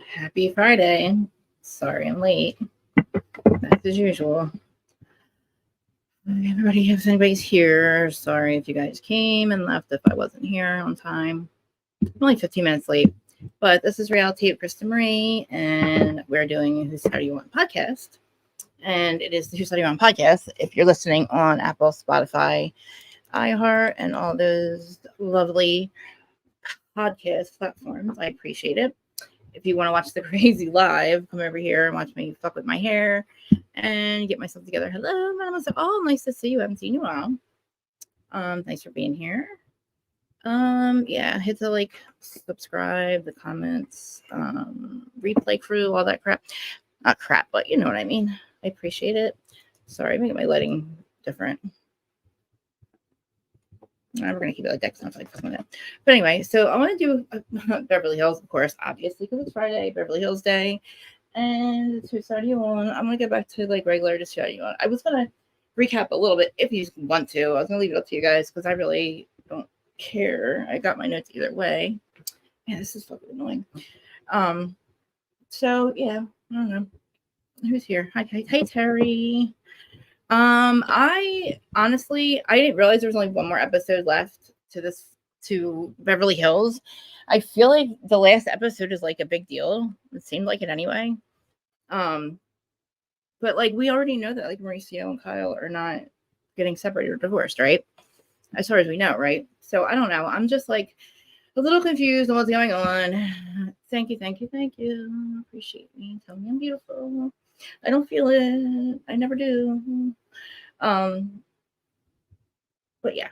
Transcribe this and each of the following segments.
Happy Friday. Sorry I'm late. As usual. Everybody, if anybody's here, sorry if you guys came and left if I wasn't here on time. I'm only 15 minutes late. But this is Reality of Krista Marie, and we're doing Who's How Do You Want podcast. And it is the Who's How Do You Want podcast. If you're listening on Apple, Spotify, iHeart, and all those lovely podcast platforms, I appreciate it. If you want to watch the crazy live, come over here and watch me fuck with my hair and get myself together. Hello, Madam. Oh, nice to see you. I haven't seen you in a while. Thanks for being here. Yeah, hit the like, subscribe, the comments, replay crew, all that crap. Not crap, but you know what I mean. I appreciate it. Sorry, making my lighting different. We're going to keep it like that. Sounds like that. But anyway, so I want to do Beverly Hills, of course, obviously, because it's Friday, Beverly Hills Day. And to start you on, I'm going to go back to like regular to start you on. I was going to recap a little bit if you want to. I was going to leave it up to you guys because I really don't care. I got my notes either way. Yeah, this is fucking annoying. So, yeah, I don't know. Who's here? Hi, Terry. I honestly didn't realize there was only one more episode left to Beverly Hills. I feel like the last episode is like a big deal. It seemed like it anyway. But like we already know that like Mauricio and Kyle are not getting separated or divorced, right? As far as we know, right? So I don't know. I'm just like a little confused on what's going on. Thank you. Appreciate me. Tell me I'm beautiful. I don't feel it. I never do. But yeah.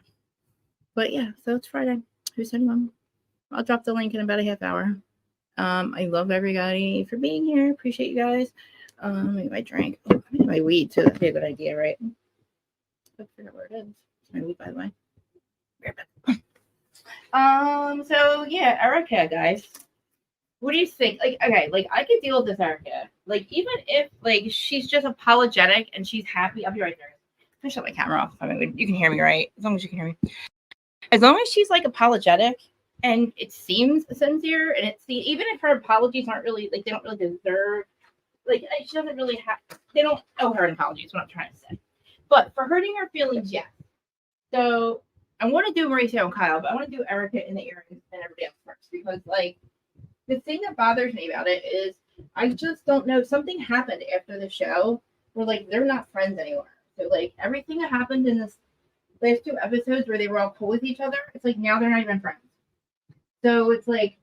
So it's Friday. Who's anyone? I'll drop the link in about a half hour. I love everybody for being here. Appreciate you guys. Maybe my drink. Oh, maybe my weed too. That'd be a good idea, right? I forget where it is. It's my weed, by the way. So yeah, Erica, guys. What do you think? Like, okay, like I could deal with this Erica. Like, even if like she's just apologetic and she's happy, I'll be right there. I shut my camera off. I mean, you can hear me, right? As long as you can hear me. As long as she's like apologetic and it seems sincere, and it's even if her apologies aren't really like they don't really deserve, like she doesn't really have, they don't owe her an apology. Is what I'm trying to say. But for hurting her feelings, yes. So I want to do Mauricio and Kyle, but I want to do Erica and the earrings and everybody else first because like the thing that bothers me about it is I just don't know. Something happened after the show where like they're not friends anymore. So like everything that happened in this last two episodes where they were all cool with each other, it's like now they're not even friends. So it's like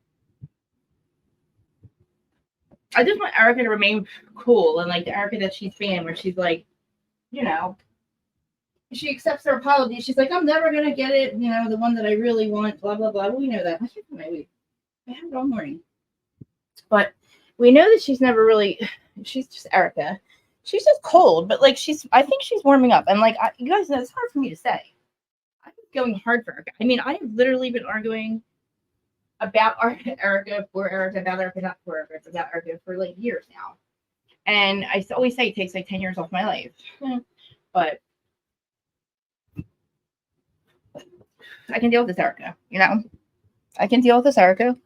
I just want Erica to remain cool and like the Erica that she's been, where she's like, you know, she accepts her apology. She's like, I'm never gonna get it, you know, the one that I really want, blah blah blah. We know that. I can't put my weed. I have it all morning. But we know that she's never really. She's just Erica. She's just cold, but like I think she's warming up, and like you guys know, it's hard for me to say. I'm going hard for Erica. I mean, I have literally been arguing about Erica, for Erica, about Erica, not for Erica, about Erica for like years now. And I always say it takes like 10 years off my life. But I can deal with this Erica, you know? I can deal with this Erica.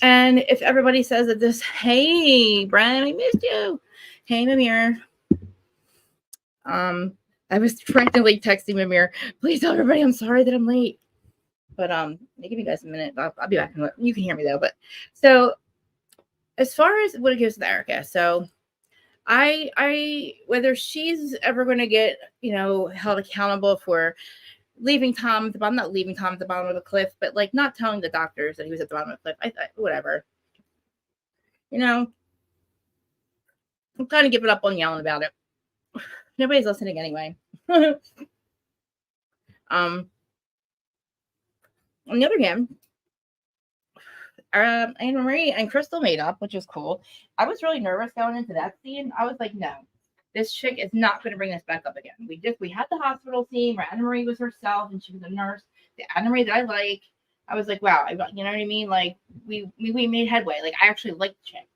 And if everybody says that this, hey, Brian, I missed you. Hey, Mimir. I was frantically texting Mimir, please tell everybody I'm sorry that I'm late. But I'll give you guys a minute. I'll be back. You can hear me though. But so as far as what it gives to Erica, so I whether she's ever going to get, you know, held accountable for leaving Tom at the bottom, not leaving Tom at the bottom of the cliff, but like not telling the doctors that he was at the bottom of the cliff. Whatever. You know, I'm kind of giving up on yelling about it. Nobody's listening anyway. On the other hand, Anne Marie and Crystal made up, which was cool. I was really nervous going into that scene. I was like, no, this chick is not going to bring this back up again. We had the hospital scene where Anne Marie was herself and she was a nurse. The Anne Marie that I like, I was like, wow, you know what I mean? Like we made headway. Like I actually liked the chick.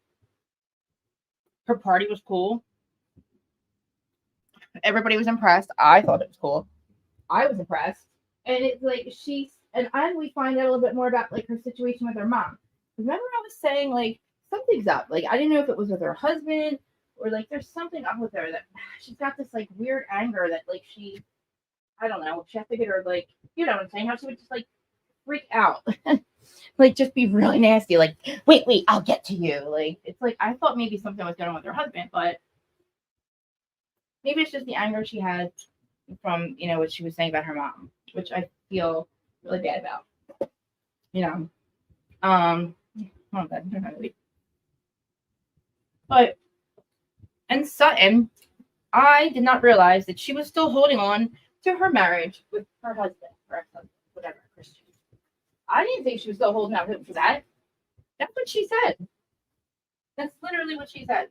Her party was cool. Everybody was impressed. I thought it was cool. I was impressed. And it's like we find out a little bit more about like her situation with her mom. Remember I was saying like something's up. Like, I didn't know if it was with her husband or like there's something up with her that she's got this like weird anger that like I don't know, she has to get her like, you know what I'm saying? How she would just like freak out. Like just be really nasty. Like, wait, I'll get to you. Like, it's like I thought maybe something was going on with her husband, but maybe it's just the anger she had from, you know, what she was saying about her mom, which I feel really bad about. You know. Oh god, but and Sutton, I did not realize that she was still holding on to her marriage with her husband, or ex-husband, whatever, Christian. I didn't think she was still holding out hope for that. That's what she said. That's literally what she said.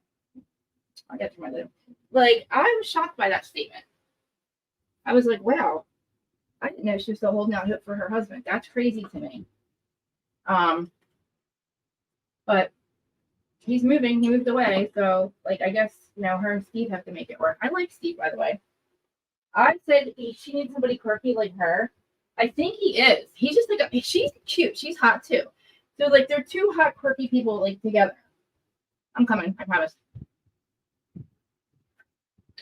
I'll get to my little. Like, I was shocked by that statement. I was like, wow, I didn't know she was still holding out hope for her husband. That's crazy to me. But he's moving. He moved away. So, like, I guess, you know, her and Steve have to make it work. I like Steve, by the way. I said she needs somebody quirky like her. I think he is. He's just like, she's cute. She's hot, too. So, like, they're two hot, quirky people, like, together. I'm coming. I promise.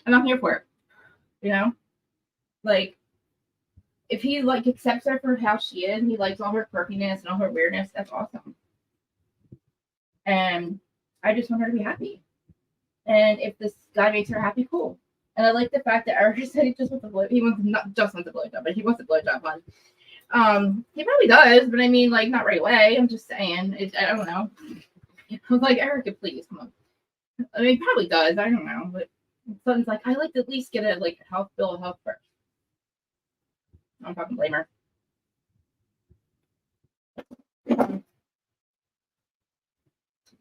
And I'm here for it. You know? Like, if he, like, accepts her for how she is, and he likes all her quirkiness and all her weirdness, that's awesome. And I just want her to be happy. And if this guy makes her happy, cool. And I like the fact that Erica said he just wants a blow. He wants not just wants a blowjob, but he wants a blowjob one. He probably does, but I mean, like, not right away. I'm just saying. I don't know. I was like, Erica, please come on. I mean, he probably does. I don't know, but Sutton's like, I like to at least get a like health bill of health first. I don't fucking blame her.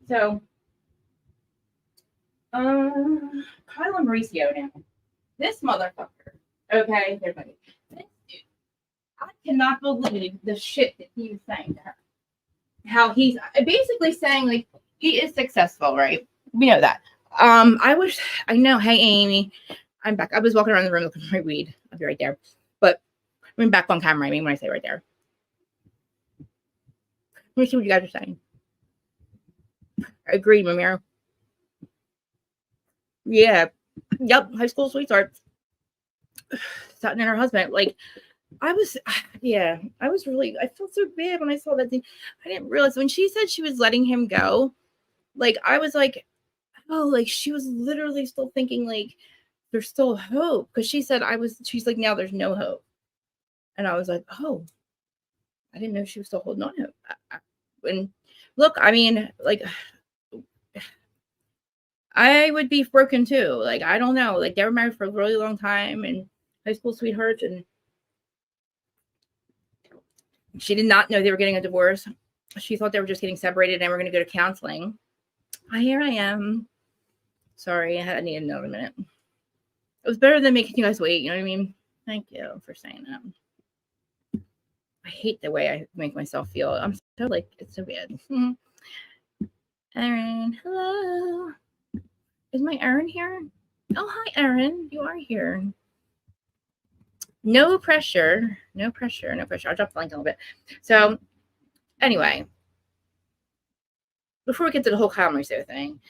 So, Kyle and Mauricio now. This motherfucker. Okay, everybody. This dude. I cannot believe the shit that he was saying to her. How he's basically saying like he is successful, right? We know that. I know. Hey, Amy, I'm back. I was walking around the room looking for my weed. I'll be right there. But I'm back on camera. I mean, when I say right there. Let me see what you guys are saying. Agreed, Mamiro. Yeah. Yep. High school sweethearts. Sutton and her husband. Like, I was really, I felt so bad when I saw that thing. I didn't realize when she said she was letting him go. Like, I was like, oh, like she was literally still thinking like there's still hope. Because she said she's like, now there's no hope. And I was like, oh, I didn't know she was still holding on to hope. And look, I mean, like, I would be broken too. Like, I don't know. Like, they were married for a really long time and high school sweethearts, and she did not know they were getting a divorce. She thought they were just getting separated and we're going to go to counseling. Here I am. Sorry, I need another minute. It was better than making you guys wait. You know what I mean? Thank you for saying that. I hate the way I make myself feel. I'm so like, it's so bad. Erin, hello. Is my Erin here? Oh, hi, Erin. You are here. No pressure. No pressure. No pressure. I'll drop the link a little bit. So, anyway, before we get to the whole comedy show thing,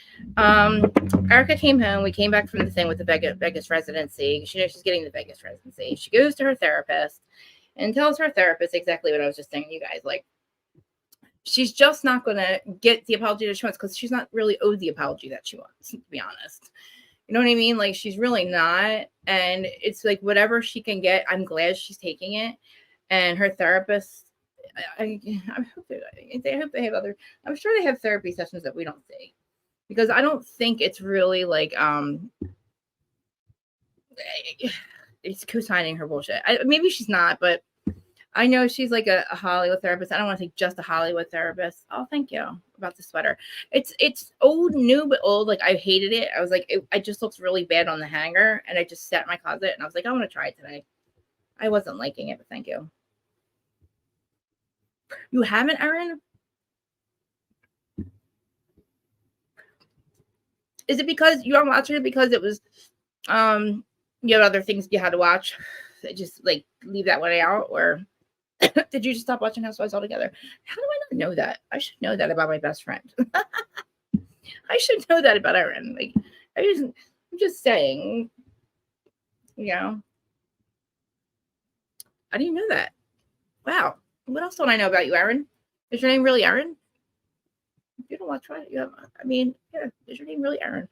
Erica came home. We came back from the thing with the Vegas residency. She knows she's getting the Vegas residency. She goes to her therapist and tells her therapist exactly what I was just saying to you guys. Like, she's just not going to get the apology that she wants because she's not really owed the apology that she wants, to be honest. You know what I mean? Like, she's really not. And it's like whatever she can get, I'm glad she's taking it. And her therapist, I hope they have other, I'm sure they have therapy sessions that we don't see. Because I don't think it's really like, it's co-signing her bullshit. Maybe she's not, but I know she's like a Hollywood therapist. I don't want to say just a Hollywood therapist. Oh, thank you about the sweater. It's old, new, but old. Like, I hated it. I was like, it just looks really bad on the hanger. And I just sat in my closet and I was like, I want to try it today. I wasn't liking it, but thank you. You haven't, Erin? Is it because you aren't watching it because it was, you have other things you had to watch? Just like leave that one out, or did you just stop watching Housewives altogether? How do I not know that? I should know that about my best friend. I should know that about Erin. Like, I'm just saying, you know. I didn't know that. Wow. What else don't I know about you, Erin? Is your name really Erin? You don't watch right? Yeah. Is your name really Erin?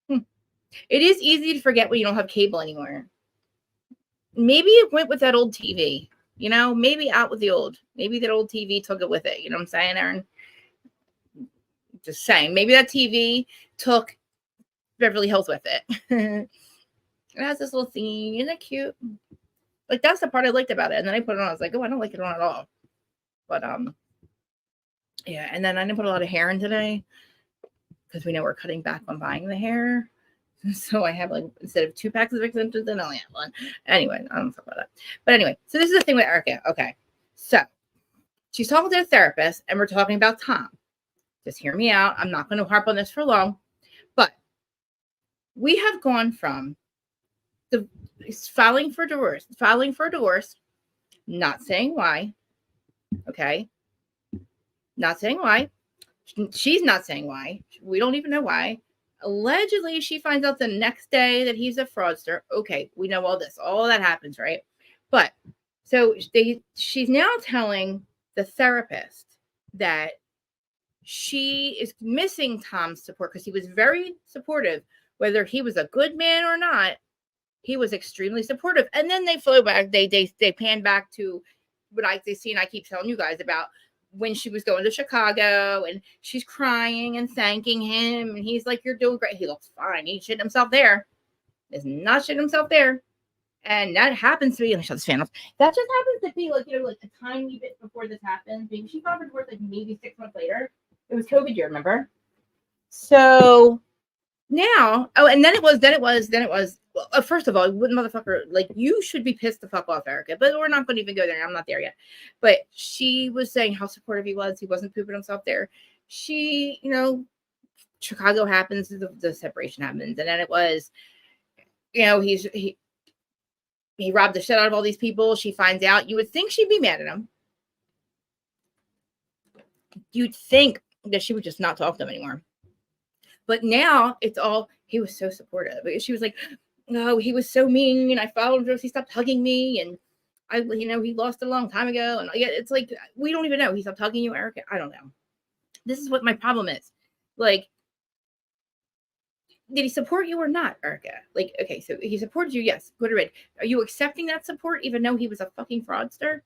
It is easy to forget when you don't have cable anymore. Maybe it went with that old TV. Maybe out with the old. Maybe that old TV took it with it. You know what I'm saying, Erin? Just saying. Maybe that TV took Beverly Hills with it. It has this little thing. Isn't it cute? Like, that's the part I liked about it. And then I put it on. I was like, oh, I don't like it on at all. But yeah. And then I didn't put a lot of hair in today because we know we're cutting back on buying the hair. So I have, like, instead of 2 packs of extensions, I only have 1. Anyway, I don't talk about that. But anyway, so this is the thing with Erica. Okay. So she's talking to a therapist and we're talking about Tom. Just hear me out. I'm not going to harp on this for long, but we have gone from the filing for divorce, not saying why. Okay. Not saying why. She's not saying why. We don't even know why. Allegedly, she finds out the next day that he's a fraudster. Okay, we know all this. All that happens, right? But so she's now telling the therapist that she is missing Tom's support because he was very supportive. Whether he was a good man or not, he was extremely supportive. And then they flow back. They pan back to what I keep telling you guys about when she was going to Chicago and she's crying and thanking him. And he's like, you're doing great. He looks fine. He shitting himself there. Is not shitting himself there. And that happens to be, let me shut this fan off. That just happens to be like a tiny bit before this happened. Maybe she got divorced like maybe 6 months later. It was COVID year, remember? So now, and then it was, well, first of all, motherfucker, like, you should be pissed the fuck off, Erica, but we're not going to even go there. I'm not there yet. But she was saying how supportive he was. He wasn't pooping himself there. She, Chicago happens, the separation happens. And then it was, he robbed the shit out of all these people. She finds out. You would think she'd be mad at him. You'd think that she would just not talk to him anymore. But now it's all, he was so supportive. She was like, no, he was so mean. I followed him. He stopped hugging me. And he lost it a long time ago. And yeah, it's like, we don't even know. He stopped hugging you, Erica. I don't know. This is what my problem is. Like, did he support you or not, Erica? Like, okay, so he supported you. Yes. Good or bad. Are you accepting that support even though he was a fucking fraudster?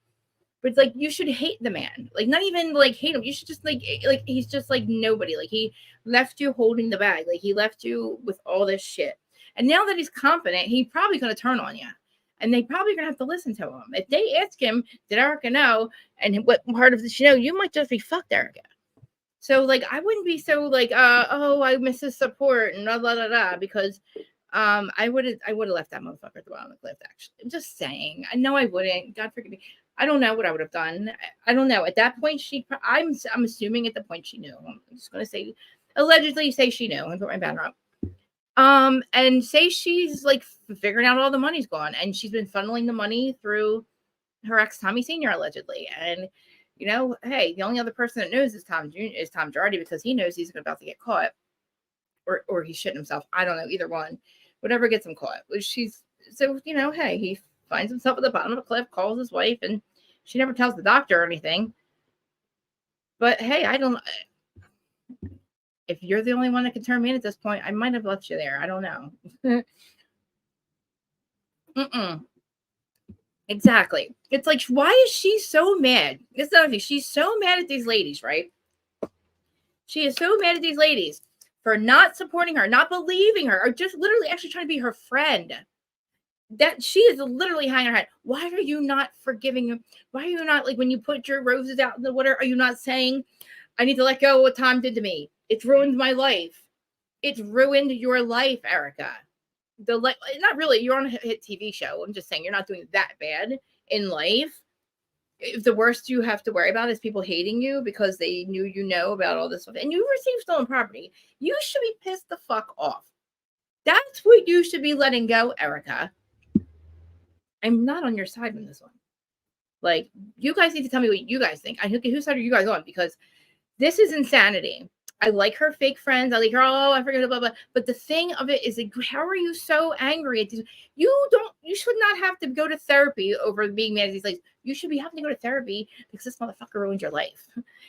But it's like, you should hate the man. Like, not even like hate him. You should just like he's just like nobody. Like, he left you holding the bag. Like, he left you with all this shit. And now that he's confident, he's probably going to turn on you. And they probably going to have to listen to him. If they ask him, did Erica know? And what part of this you might just be fucked, Erica. So, like, I wouldn't be so like, oh, I miss his support and blah, blah, blah, blah, because I would have left that motherfucker at the bottom of the cliff, actually. I'm just saying. I know I wouldn't. God forgive me. I don't know what I would have done. I don't know. At that point, I'm assuming at the point she knew. I'm just going to say, allegedly say she knew. And put my banner up. And say she's like figuring out all the money's gone. And she's been funneling the money through her ex, Tommy Sr., allegedly. And, hey, the only other person that knows is Tom Girardi, because he knows he's about to get caught. Or he's shitting himself. I don't know. Either one. Whatever gets him caught. Hey, he finds himself at the bottom of a cliff, calls his wife, and she never tells the doctor or anything. But hey, I don't. If you're the only one that can turn me in at this point, I might have left you there. I don't know. Exactly. It's like, why is she so mad? It's not thing. She's so mad at these ladies, right? She is so mad at these ladies for not supporting her, not believing her, or just literally actually trying to be her friend. That she is literally hanging her head. Why are you not forgiving him? Why are you not, like, when you put your roses out in the water, are you not saying, I need to let go of what Tom did to me? It's ruined my life. It's ruined your life, Erica. Not really. You're on a hit TV show. I'm just saying, you're not doing that bad in life. If the worst you have to worry about is people hating you because they knew about all this stuff, and you received stolen property, you should be pissed the fuck off. That's what you should be letting go, Erica. I'm not on your side on this one. Like, you guys need to tell me what you guys think. Whose side are you guys on? Because this is insanity. I like her fake friends. I like her. Oh, I forget blah blah. But the thing of it is, like, how are you so angry at these? You don't. You should not have to go to therapy over being mad at these ladies. You should be having to go to therapy because this motherfucker ruined your life.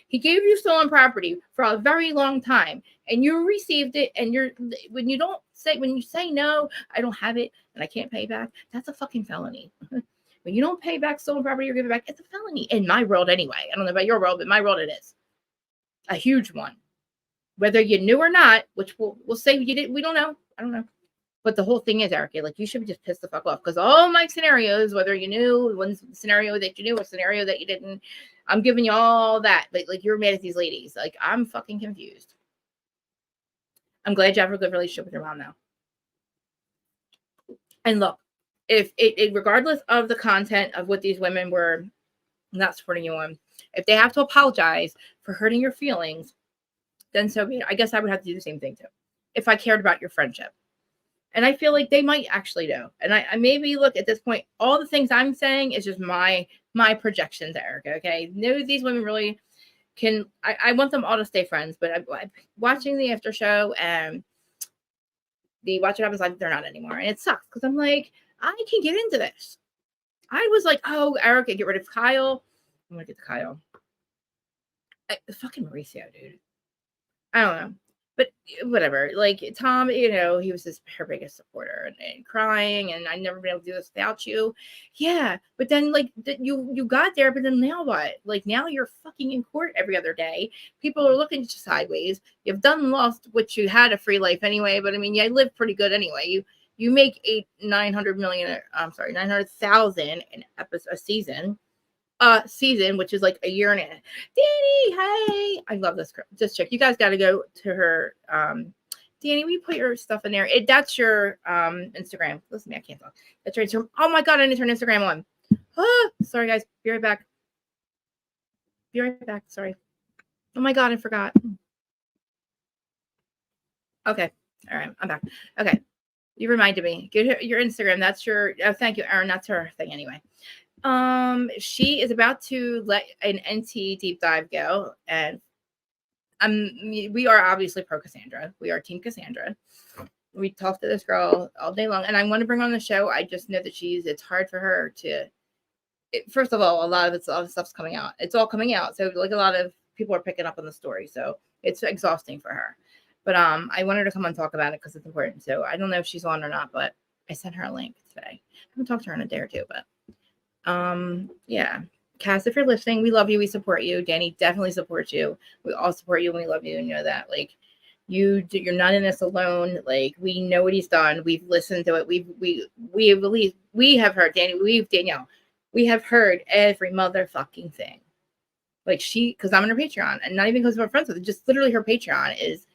He gave you stolen property for a very long time, and you received it. And when you say no, I don't have it, and I can't pay back. That's a fucking felony. When you don't pay back stolen property or give it back, it's a felony in my world anyway. I don't know about your world, but in my world it is a huge one. Whether you knew or not, which we'll say you did, we don't know. I don't know. But the whole thing is, Erica, like, you should be just pissed the fuck off because all my scenarios, whether you knew one scenario that you knew or scenario that you didn't, I'm giving you all that. Like you're mad at these ladies. Like, I'm fucking confused. I'm glad you have a good relationship with your mom now. And look, if it regardless of the content of what these women were not supporting you on, if they have to apologize for hurting your feelings, then so be it. I guess I would have to do the same thing too, if I cared about your friendship. And I feel like they might actually know. And I maybe look at this point, all the things I'm saying is just my projections, Erica. Okay, no, these women really can. I want them all to stay friends, but I'm watching the after show and the Watch What Happens Live, they're not anymore, and it sucks because I'm like, I can get into this. I was like, oh, Erica, get rid of Kyle. I'm gonna get to Kyle. Fucking Mauricio, dude. I don't know. But whatever. Like, Tom, he was her biggest supporter and crying, and I never been able to do this without you. Yeah. But then, like, you got there, but then now what? Like, now you're fucking in court every other day. People are looking at you sideways. You've done lost what you had a free life anyway, but I mean, you live pretty good anyway. You make 900,000 in a season. Which is like a year and a half. Danny, hey, I love this girl. Just check. You guys got to go to her. Danny, we put your stuff in there. That's your Instagram. Listen to me, I can't talk. That's right. Oh my god, I need to turn Instagram on. Sorry guys. Be right back. Be right back. Sorry. Oh my god, I forgot. Okay. All right, I'm back. Okay. You reminded me. Get your Instagram. That's your. Oh, thank you, Erin. That's her thing anyway. She is about to let an NT deep dive go, and we are obviously pro Cassandra. We are team Cassandra. We talk to this girl all day long, and I want to bring on the show. I just know that it's hard for her to. First of all, a lot of stuff's coming out. It's all coming out, so like a lot of people are picking up on the story, so it's exhausting for her. But I want her to come and talk about it because it's important. So I don't know if she's on or not, but I sent her a link today. I haven't talked to her in a day or two, but. Yeah. Cass, if you're listening, we love you. We support you. Danny definitely supports you. We all support you and we love you and know that. Like, you're not in this alone. Like, we know what he's done. We've listened to it. We have heard Danielle. We have heard every motherfucking thing. Like, because I'm on her Patreon, and not even because we're friends with her, just literally her Patreon is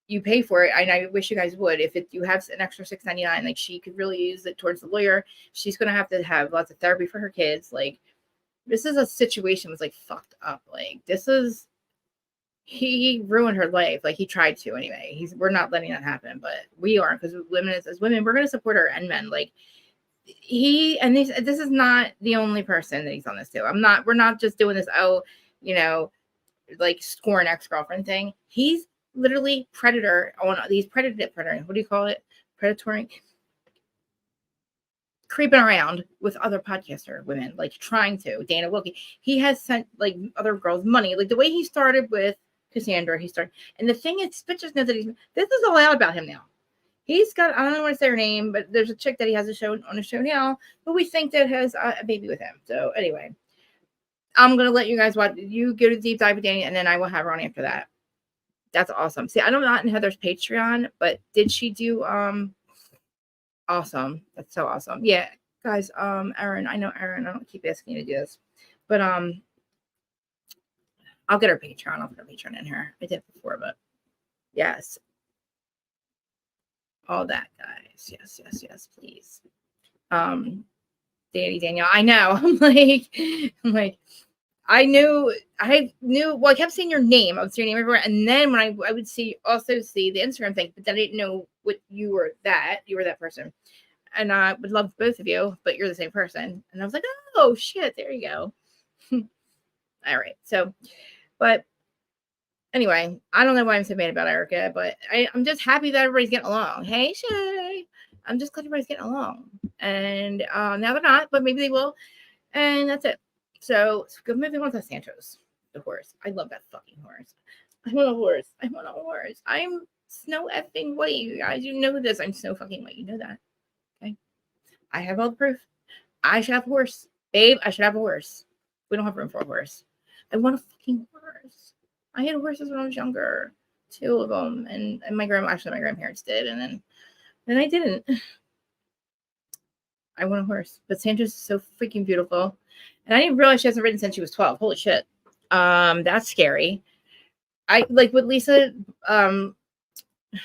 you pay for it, and I wish you guys would. If you have an extra $6.99, like, she could really use it towards the lawyer. She's gonna have to have lots of therapy for her kids. Like, this is a situation that's like fucked up. Like, he ruined her life. Like, he tried to anyway. We're not letting that happen, but we are, because as women, we're gonna support her, and men. Like, this is not the only person that he's on this to. We're not just doing this, like, scorn ex-girlfriend thing. He's literally predator on these predator. What do you call it? Predatory. Creeping around with other podcaster women, like trying to. Dana Wilkie. He has sent like other girls money. Like the way he started with Cassandra, and the thing is, bitches know that this is all out about him now. He's got, I don't know what to say her name, but there's a chick that he has on a show now, but we think that has a baby with him. So anyway, I'm gonna let you guys watch. You go to deep dive with Danny, and then I will have her on after that. That's awesome. See, I don't know in Heather's Patreon, but did she do awesome? That's so awesome. Yeah, guys, Erin, I know Erin, I don't keep asking you to do this, but I'll get her Patreon. I'll put her Patreon in her. I did it before, but yes. All that, guys. Yes, please. Danielle, I know. I'm like, I knew, well, I kept saying your name. I would say your name everywhere. And then when I would also see the Instagram thing, but then I didn't know what you were that person. And I would love both of you, but you're the same person. And I was like, oh shit, there you go. All right. So, but Anyway, I don't know why I'm so mad about Erica, but I'm just happy that everybody's getting along. Hey, Shay. I'm just glad everybody's getting along. And now they're not, but maybe they will. And that's it. So moving on to Santos, the horse. I love that fucking horse. I want a horse. I want a horse. I'm Snow effing White, you guys. You know this. I'm Snow fucking White. You know that. Okay. I have all the proof. I should have a horse. Babe, I should have a horse. We don't have room for a horse. I want a fucking horse. I had horses when I was younger. 2 of them. And my grandparents did. And then I didn't. I want a horse. But Santos is so freaking beautiful. And I didn't realize she hasn't ridden since she was 12. Holy shit. That's scary. I like with Lisa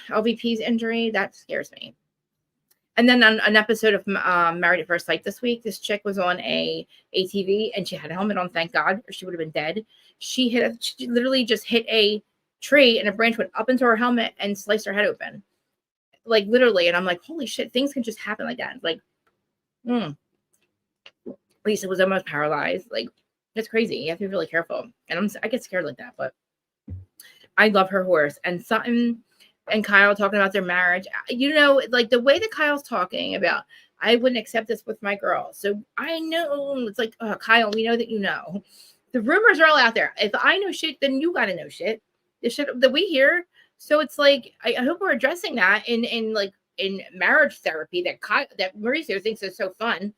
LVP's injury, that scares me. And then on an episode of Married at First Sight this week, this chick was on a ATV and she had a helmet on, thank God, or she would have been dead. She literally just hit a tree and a branch went up into her helmet and sliced her head open. Like literally. And I'm like, holy shit, things can just happen like that. Like, Lisa was almost paralyzed. Like, it's crazy. You have to be really careful. And I get scared like that, but I love her horse. And Sutton and Kyle talking about their marriage. You know, like the way that Kyle's talking about, I wouldn't accept this with my girl. So I know it's like, Kyle, we know that you know. The rumors are all out there. If I know shit, then you gotta know shit. The shit that we hear. So it's like I hope we're addressing that in marriage therapy that Mauricio thinks is so fun.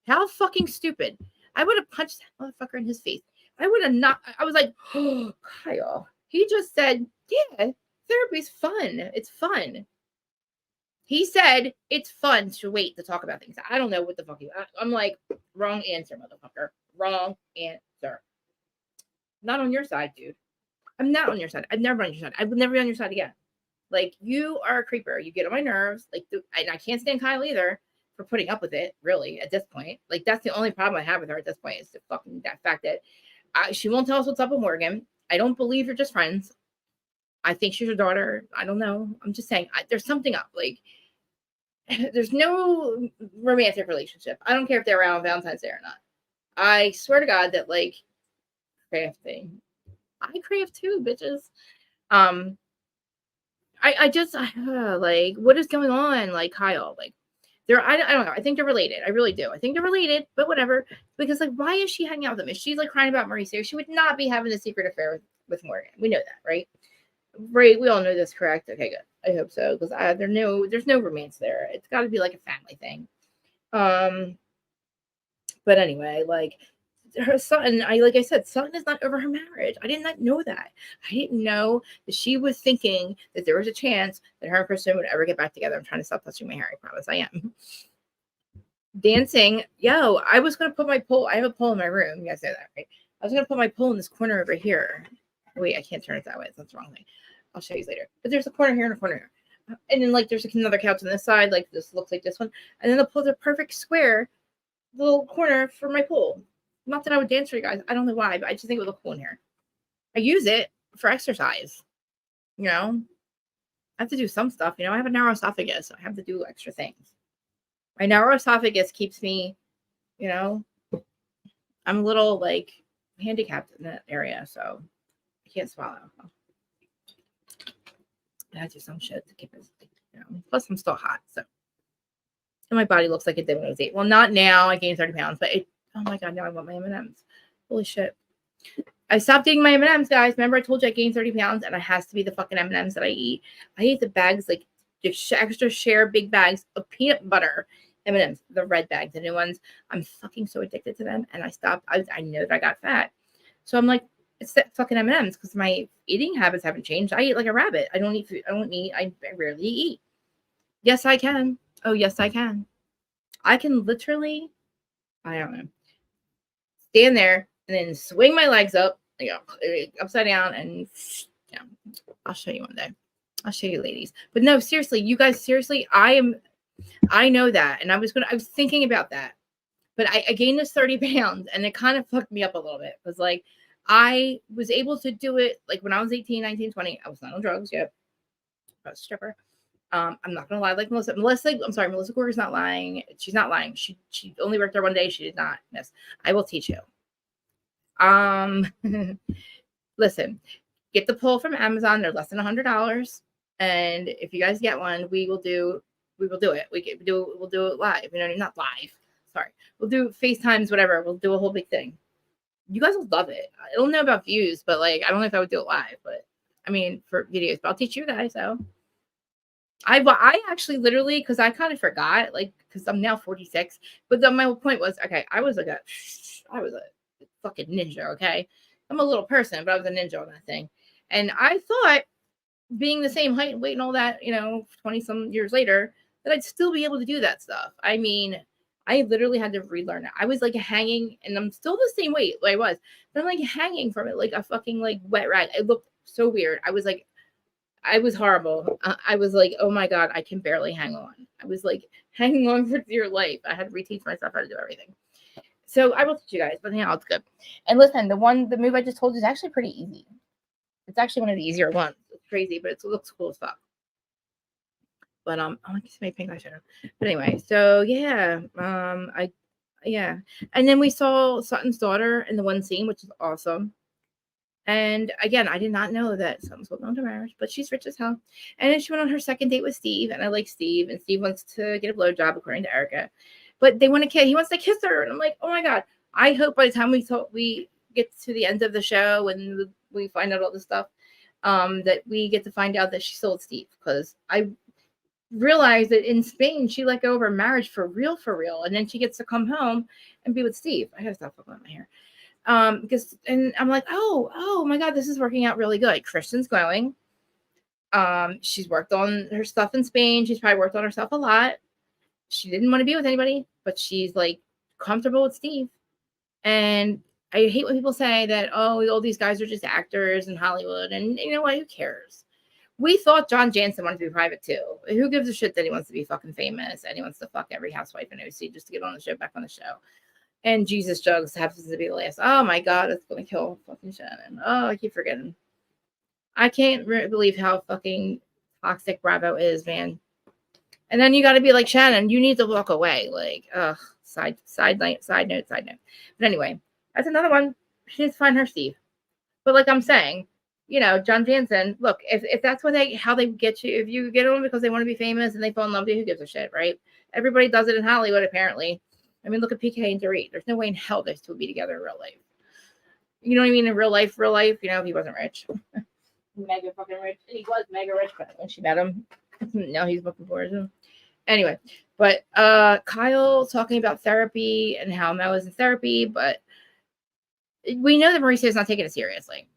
How fucking stupid. I would have punched that motherfucker in his face. I would have not. I was like, oh, Kyle. He just said, yeah, therapy's fun. It's fun. He said it's fun to wait to talk about things. I don't know what the fuck I'm like, wrong answer, motherfucker. Wrong answer. Not on your side, dude. I'm not on your side. I've never been on your side. I would never be on your side again. Like, you are a creeper. You get on my nerves. Like, and I can't stand Kyle either for putting up with it, really, at this point. Like, that's the only problem I have with her at this point is the fucking that fact that she won't tell us what's up with Morgan. I don't believe you're just friends. I think she's your daughter. I don't know. I'm just saying there's something up. Like, there's no romantic relationship. I don't care if they're around Valentine's Day or not. I swear to God that, like, crafting. I craft too, bitches. I just like, what is going on? Like, Kyle, like, I don't know. I think they're related. I really do. I think they're related, but whatever. Because, like, why is she hanging out with him? Is she, like, crying about Mauricio? She would not be having a secret affair with Morgan. We know that, right? Right. We all know this, correct? Okay, good. I hope so. Because there's no romance there. It's got to be, like, a family thing. But anyway, like, her son, like I said, Sutton is not over her marriage. I did not know that. I didn't know that she was thinking that there was a chance that her and Kristen would ever get back together. I'm trying to stop touching my hair. I promise I am. Dancing. Yo, I was going to put my pole. I have a pole in my room. You guys know that, right? I was going to put my pole in this corner over here. Wait, I can't turn it that way. That's the wrong thing. I'll show you later. But there's a corner here and a corner here. And then, like, there's another couch on this side. Like, this looks like this one. And then the pole's a perfect square little corner for my pole. Not that I would dance for you guys. I don't know why, but I just think it would look cool in here. I use it for exercise. You know, I have to do some stuff. You know, I have a narrow esophagus, so I have to do extra things. My narrow esophagus keeps me, you know, I'm a little, like, handicapped in that area, so I can't swallow. I have to do some shit to keep it, you know. Plus, I'm still hot, so. And my body looks like it did when I was 8. Well, not now. I gained 30 pounds, but oh my God, now I want my M&Ms. Holy shit. I stopped eating my M&Ms, guys. Remember I told you I gained 30 pounds and it has to be the fucking M&Ms that I eat. I eat the bags, like the extra share big bags of peanut butter M&Ms, the red bags, the new ones. I'm fucking so addicted to them and I stopped. I know that I got fat. So I'm like, it's that fucking M&Ms because my eating habits haven't changed. I eat like a rabbit. I don't eat food. I rarely eat. Yes, I can. Oh, yes, I can. I can literally, I don't know, stand there and then swing my legs up, you know, upside down, and yeah, I'll show you one day. I'll show you, ladies. But no, seriously, you guys, seriously, I know that, and I was thinking about that, but I gained this 30 pounds, and it kind of fucked me up a little bit. It was like I was able to do it like when I was 18, 19, 20. I was not on drugs yet. I was a stripper. I'm not gonna lie, like Melissa. I'm sorry, Melissa Gorga's not lying. She's not lying. She only worked there one day. She did not miss. I will teach you. Listen, Get the poll from Amazon. They're less than $100. And if you guys get one, we will do it. We'll do it live. You know, not live. Sorry. We'll do FaceTimes, whatever. We'll do a whole big thing. You guys will love it. I don't know about views, but like, I don't know if I would do it live, but I mean, for videos, but I'll teach you guys. So I actually literally, because I kind of forgot, like, because I'm now 46, but then my whole point was, okay, I was a fucking ninja, okay? I'm a little person, but I was a ninja on that thing. And I thought, being the same height and weight and all that, you know, 20 some years later, that I'd still be able to do that stuff. I mean, I literally had to relearn it. I was like hanging, and I'm still the same weight like I was, but I'm like hanging from it like a fucking like wet rag. It looked so weird. I was horrible. I was like, oh my God, I can barely hang on. I was like hanging on for dear life. I had to reteach myself how to do everything. So I will teach you guys, but yeah, it's good. And listen, the move I just told you is actually pretty easy. It's actually one of the easier ones. It's crazy, but it looks cool as fuck. But I want to see my pink eyeshadow. But anyway, so yeah, and then we saw Sutton's daughter in the one scene, which is awesome. And again, I did not know that Sutton's holding on to marriage, but she's rich as hell. And then she went on her second date with Steve, and I like Steve, and Steve wants to get a blowjob according to Erica, but they want a kid. He wants to kiss her, and I'm like, oh my God. I hope by the time we get to the end of the show and we find out all this stuff, that we get to find out that she sold Steve, because I realized that in Spain she let go of her marriage for real, and then she gets to come home and be with Steve. I gotta stop fucking with my hair. Because and I'm like, oh my God, this is working out really good. Kristen's going. She's worked on her stuff in Spain. She's probably worked on herself a lot. She didn't want to be with anybody, but she's like comfortable with Steve. And I hate when people say that, oh, all these guys are just actors in Hollywood. And you know what? Who cares? We thought John Jansen wanted to be private too. Who gives a shit that he wants to be fucking famous and he wants to fuck every housewife in OC just to get on the show, back on the show? And Jesus Jugs happens to be the last. Oh my God, it's gonna kill fucking Shannon. Oh, I keep forgetting. I can't believe how fucking toxic Bravo is, man. And then you got to be like, Shannon, you need to walk away. Like, ugh. Side note. But anyway, that's another one. She needs to find her Steve. But like I'm saying, you know, John Jansen, look, if that's what how they get you, if you get on because they want to be famous and they fall in love with you, who gives a shit, right? Everybody does it in Hollywood, apparently. I mean, look at PK and Dorit. There's no way in hell those two would be together in real life. You know what I mean? In real life, you know, he wasn't rich. Mega fucking rich. And he was mega rich, but when she met him, now he's looking for her. Anyway, but Kyle talking about therapy and how Mel is in therapy, but we know that Mauricio's not taking it seriously.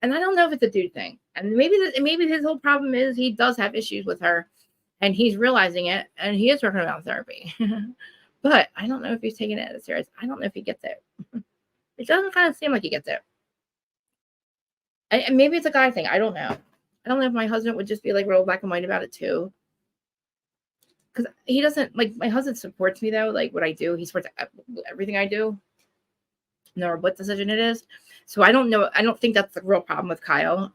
And I don't know if it's a dude thing. And maybe his whole problem is he does have issues with her and he's realizing it and he is working about therapy. But I don't know if he's taking it as serious. I don't know if he gets it. It doesn't kind of seem like he gets it. And maybe it's a guy thing. I don't know. I don't know if my husband would just be like real black and white about it too. Because he doesn't, like, my husband supports me though, like what I do. He supports everything I do, no matter what decision it is. So I don't know. I don't think that's the real problem with Kyle.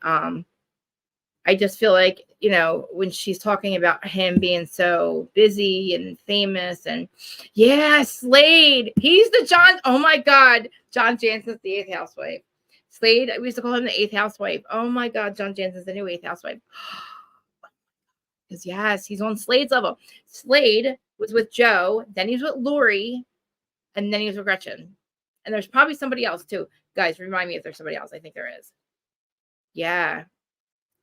I just feel like, you know, when she's talking about him being so busy and famous and yeah, Slade, he's the John. Oh my God. John Jansen's the 8th housewife. Slade, we used to call him the 8th housewife. Oh my God. John Jansen's the new 8th housewife. Because yes, he's on Slade's level. Slade was with Joe, then he was with Lori, and then he was with Gretchen. And there's probably somebody else too. Guys, remind me if there's somebody else. I think there is. Yeah.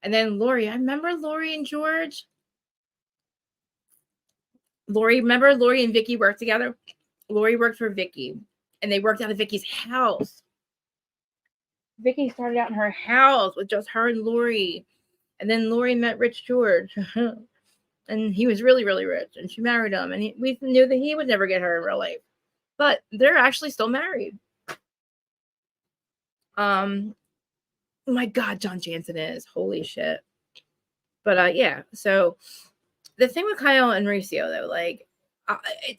And then Lori, I remember Lori and George. Remember Lori and Vicky worked together? Lori worked for Vicky, and they worked out of Vicky's house. Vicky started out in her house with just her and Lori. And then Lori met Rich George. And he was really, really rich. And she married him. And we knew that he would never get her in real life. But they're actually still married. Oh my God, John Jansen is. Holy shit. But yeah. So the thing with Kyle and Mauricio, though, like,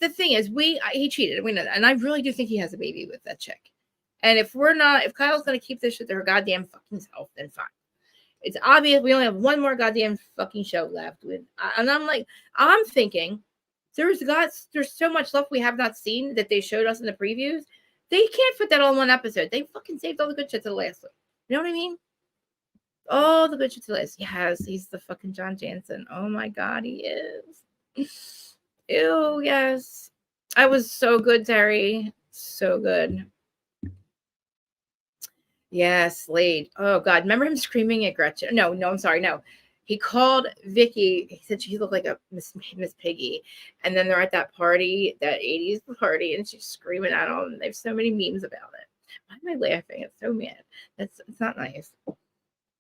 the thing is, he cheated. We know that. And I really do think he has a baby with that chick. And if Kyle's going to keep this shit to her goddamn fucking self, then fine. It's obvious we only have one more goddamn fucking show left with, and I'm thinking there's so much left we have not seen that they showed us in the previews. They can't fit that all in one episode. They fucking saved all the good shit to the last one. You know what I mean? Oh, the good shit's list. Yes, he's the fucking John Jansen. Oh my god, he is. Ew, yes. I was so good, Terry. So good. Yes, Slade. Oh god, remember him screaming at Gretchen? No, I'm sorry, no. He called Vicky. He said she looked like a Miss Piggy, and then they're at that party, that '80s party, and she's screaming at him. There's so many memes about it. Why am I laughing? It's so mad. It's not nice.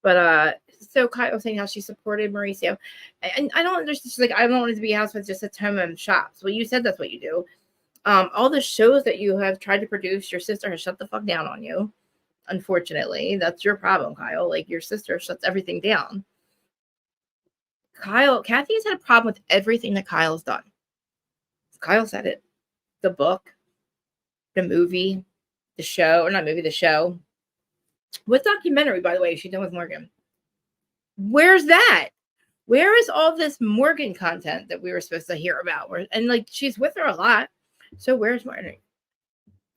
But so Kyle was saying how she supported Mauricio, and I don't understand. She's like, I don't want it to be a house with just sits home and shops. Well, you said that's what you do. All the shows that you have tried to produce, your sister has shut the fuck down on you. Unfortunately, that's your problem, Kyle. Like your sister shuts everything down. Kathy's had a problem with everything that Kyle's done. Kyle said it. The book, the movie, the show, or not movie, the show. What documentary, by the way, is she done with Morgan? Where's that? Where is all this Morgan content that we were supposed to hear about? And like she's with her a lot. So where's Morgan?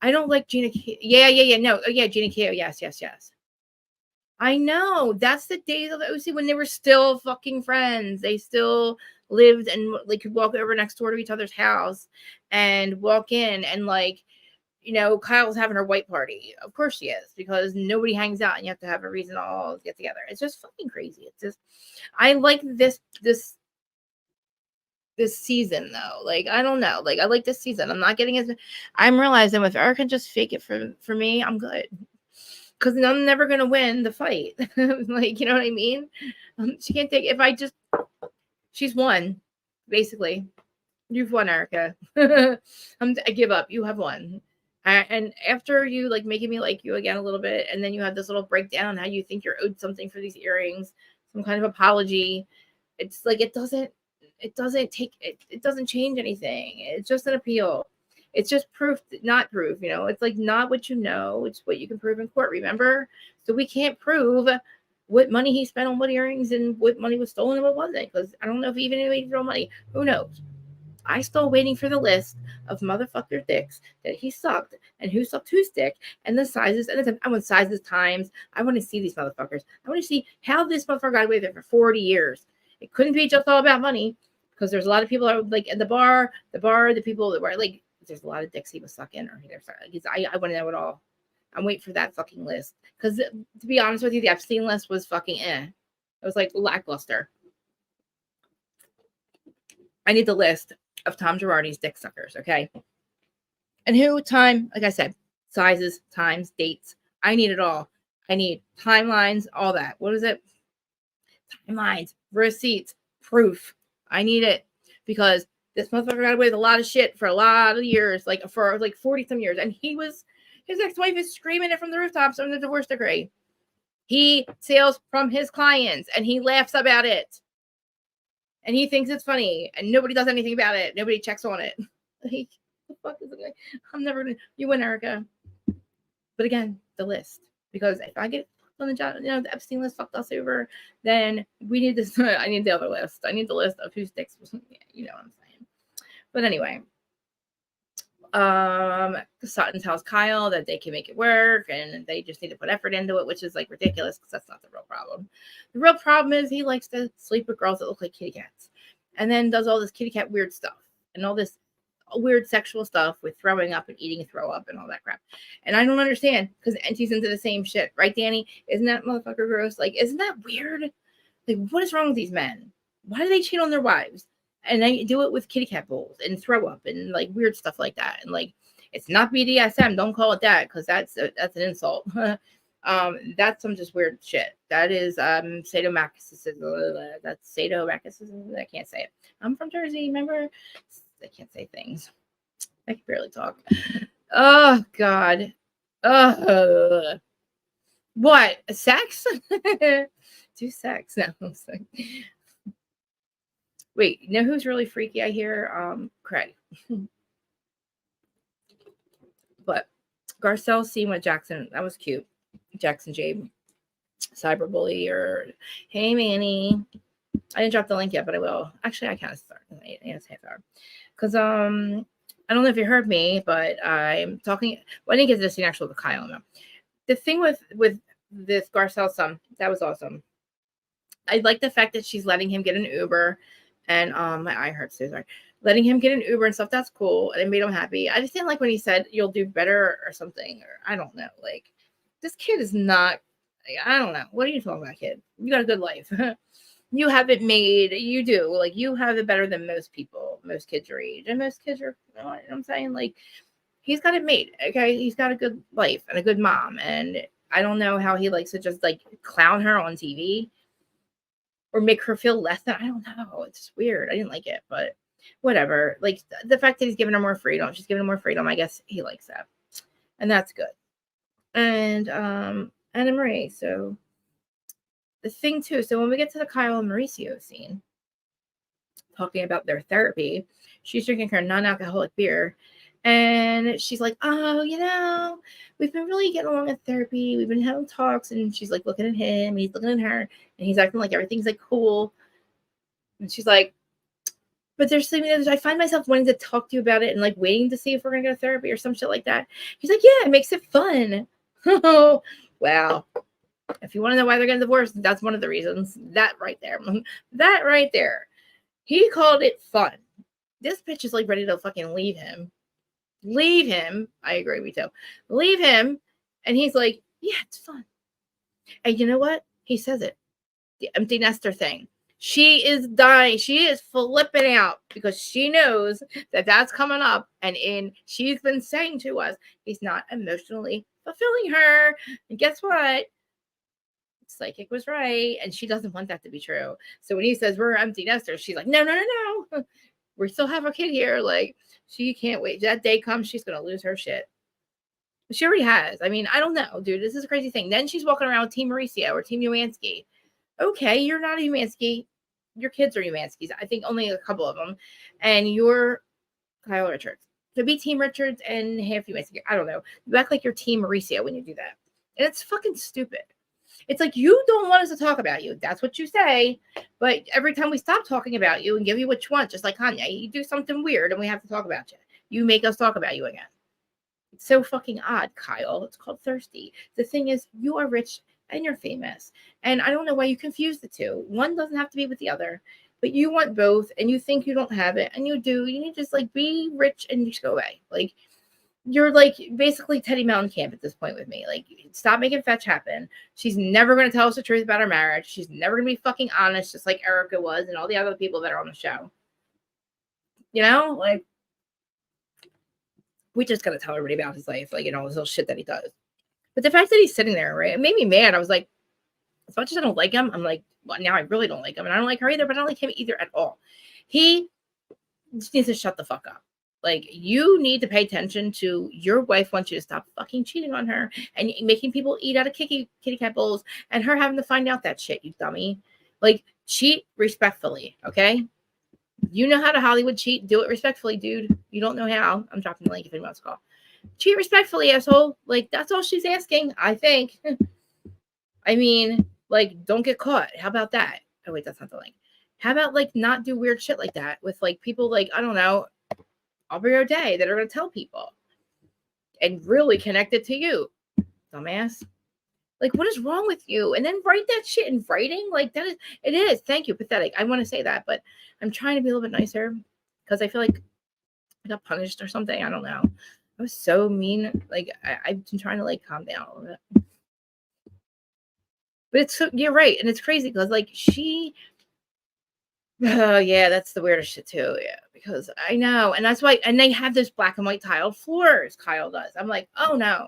I don't like Gina. Yeah. No, yeah, Gina Keogh. Yes. I know. That's the days of the OC when they were still fucking friends. They still lived and like could walk over next door to each other's house and walk in and like, Kyle's having her white party. Of course she is, because nobody hangs out and you have to have a reason to all get together. It's just fucking crazy. It's just I like this season though. Like I don't know. Like I like this season. I'm not getting as I'm realizing if Eric can just fake it for me, I'm good. Because I'm never gonna win the fight. Like, you know what I mean? She can't take if I just she's won, basically. You've won, Erica. I give up. You have won. And after you like making me like you again a little bit, and then you have this little breakdown how you think you're owed something for these earrings, some kind of apology. It's like it doesn't change anything. It's just an appeal. It's just proof, not proof. It's like not what you know. It's what you can prove in court. Remember, so we can't prove what money he spent on what earrings and what money was stolen and what wasn't. Because I don't know if even anybody stole money. Who knows? I still waiting for the list of motherfucker dicks that he sucked and who sucked whose dick and the sizes and I want sizes times. I want to see these motherfuckers. I want to see how this motherfucker got away with it for 40 years. It couldn't be just all about money because there's a lot of people that are like at the bar, the people that were like, there's a lot of dicks he was sucking or I want to know it all. I'm waiting for that fucking list because to be honest with you, the Epstein list was fucking It was like lackluster. I need the list of Tom Girardi's dick suckers, okay? And who, time, like I said, sizes, times, dates. I need it all. I need timelines, all that. What is it? Timelines, receipts, proof. I need it because this motherfucker got away with a lot of shit for a lot of years, like for like 40 some years. And his ex-wife is screaming it from the rooftops on the divorce decree. He steals from his clients and he laughs about it. And he thinks it's funny, and nobody does anything about it. Nobody checks on it. Like, the fuck is it? I'm never gonna. You win, Erica. But again, the list, because if I get on the job, the Epstein list fucked us over, then we need this. I need the other list. I need the list of whose dicks. You know what I'm saying. But anyway, Sutton tells Kyle that they can make it work, and they just need to put effort into it, which is like ridiculous because that's not the real problem. The real problem is he likes to sleep with girls that look like kitty cats, and then does all this kitty cat weird stuff and all this weird sexual stuff with throwing up and eating throw up and all that crap. And I don't understand because Auntie's into the same shit, right, Danny? Isn't that motherfucker gross? Like, isn't that weird? Like, what is wrong with these men? Why do they cheat on their wives? And they do it with kitty cat bowls and throw up and like weird stuff like that. And like, it's not BDSM. Don't call it that because that's an insult. That's some just weird shit. That is sadomasochism. That's sadomasochism. I can't say it. I'm from Jersey. Remember, I can't say things. I can barely talk. Oh God. What? Sex? Do sex? No. Wait, you know who's really freaky? I hear Craig. But Garcelle's scene with Jackson, that was cute. Jackson Jabe, cyberbully, or hey Manny. I didn't drop the link yet, but I will. Actually, I kind of start. It's half hour. Because I don't know if you heard me, but I'm talking. Well, I didn't get to the scene actually with Kyle. No. The thing with this Garcelle son, that was awesome. I like the fact that she's letting him get an Uber, and my eye hurts. So sorry. Letting him get an Uber and stuff. That's cool, and it made him happy. I just didn't like when he said you'll do better or something, or I don't know. Like this kid is not. I don't know. What are you talking about, kid? You got a good life. You have it made. You do. Like you have it better than most people, most kids your age, and most kids are. You know what I'm saying? Like he's got it made. Okay, he's got a good life and a good mom, and I don't know how he likes to just like clown her on TV or make her feel less than. I don't know. It's just weird. I didn't like it, but whatever. Like the fact that he's giving her more freedom, she's giving him more freedom. I guess he likes that, and that's good. And Anna Marie. So the thing too. So when we get to the Kyle and Mauricio scene, talking about their therapy, she's drinking her non-alcoholic beer. And she's like, oh, we've been really getting along at therapy. We've been having talks. And she's like looking at him. And he's looking at her. And he's acting like everything's like cool. And she's like, but there's something that I find myself wanting to talk to you about it and like waiting to see if we're going to go to therapy or some shit like that. He's like, yeah, it makes it fun. Oh, wow. If you want to know why they're getting divorced, that's one of the reasons. That right there. That right there. He called it fun. This bitch is like ready to fucking leave him. Leave him. I agree with you. Leave him. And he's like, yeah, it's fun. And you know what? He says it. The empty nester thing. She is dying. She is flipping out because she knows that that's coming up. And she's been saying to us, he's not emotionally fulfilling her. And guess what? Psychic was right. And she doesn't want that to be true. So when he says we're empty nesters, she's like, no. We still have a kid here. Like, she can't wait. That day comes, she's going to lose her shit. She already has. I mean, I don't know, dude. This is a crazy thing. Then she's walking around with Team Mauricio or Team Umansky. Okay, you're not a Umansky. Your kids are Umanskys. I think only a couple of them. And you're Kyle Richards. So be Team Richards and half Umansky. I don't know. You act like you're Team Mauricio when you do that. And it's fucking stupid. It's like you don't want us to talk about you. That's what you say. But every time we stop talking about you and give you what you want, just like Kanye, you do something weird and we have to talk about you. You make us talk about you again. It's so fucking odd, Kyle. It's called thirsty. The thing is, you are rich and you're famous. And I don't know why you confuse the two. One doesn't have to be with the other. But you want both and you think you don't have it. And you do. You need to just like be rich and just go away. Like, you're like basically Teddy Mellencamp at this point with me. Like, stop making fetch happen. She's never going to tell us the truth about her marriage. She's never going to be fucking honest, just like Erica was and all the other people that are on the show. You know, like, we just got to tell everybody about his life, like, this little shit that he does. But the fact that he's sitting there, right, it made me mad. I was like, as much as I don't like him, I'm like, well, now I really don't like him. And I don't like her either, but I don't like him either at all. He just needs to shut the fuck up. Like, you need to pay attention to your wife wants you to stop fucking cheating on her and making people eat out of kitty cat bowls and her having to find out that shit, you dummy. Like, cheat respectfully, okay? You know how to Hollywood cheat. Do it respectfully, dude. You don't know how. I'm dropping the link if anyone wants to call. Cheat respectfully, asshole. Like, that's all she's asking, I think. I mean, like, don't get caught. How about that? Oh, wait, that's not the link. How about, like, not do weird shit like that with, like, people like, I don't know, Aubrey O'Day that are going to tell people and really connect it to you, dumbass. Like, what is wrong with you? And then write that shit in writing. Like, it is. Thank you. Pathetic. I want to say that, but I'm trying to be a little bit nicer because I feel like I got punished or something. I don't know. I was so mean. Like, I've been trying to like calm down a little bit. But you're right. And it's crazy because like oh yeah, that's the weirdest shit too. Yeah, because I know. And that's why, and they have those black and white tile floors, Kyle does. I'm like, oh no.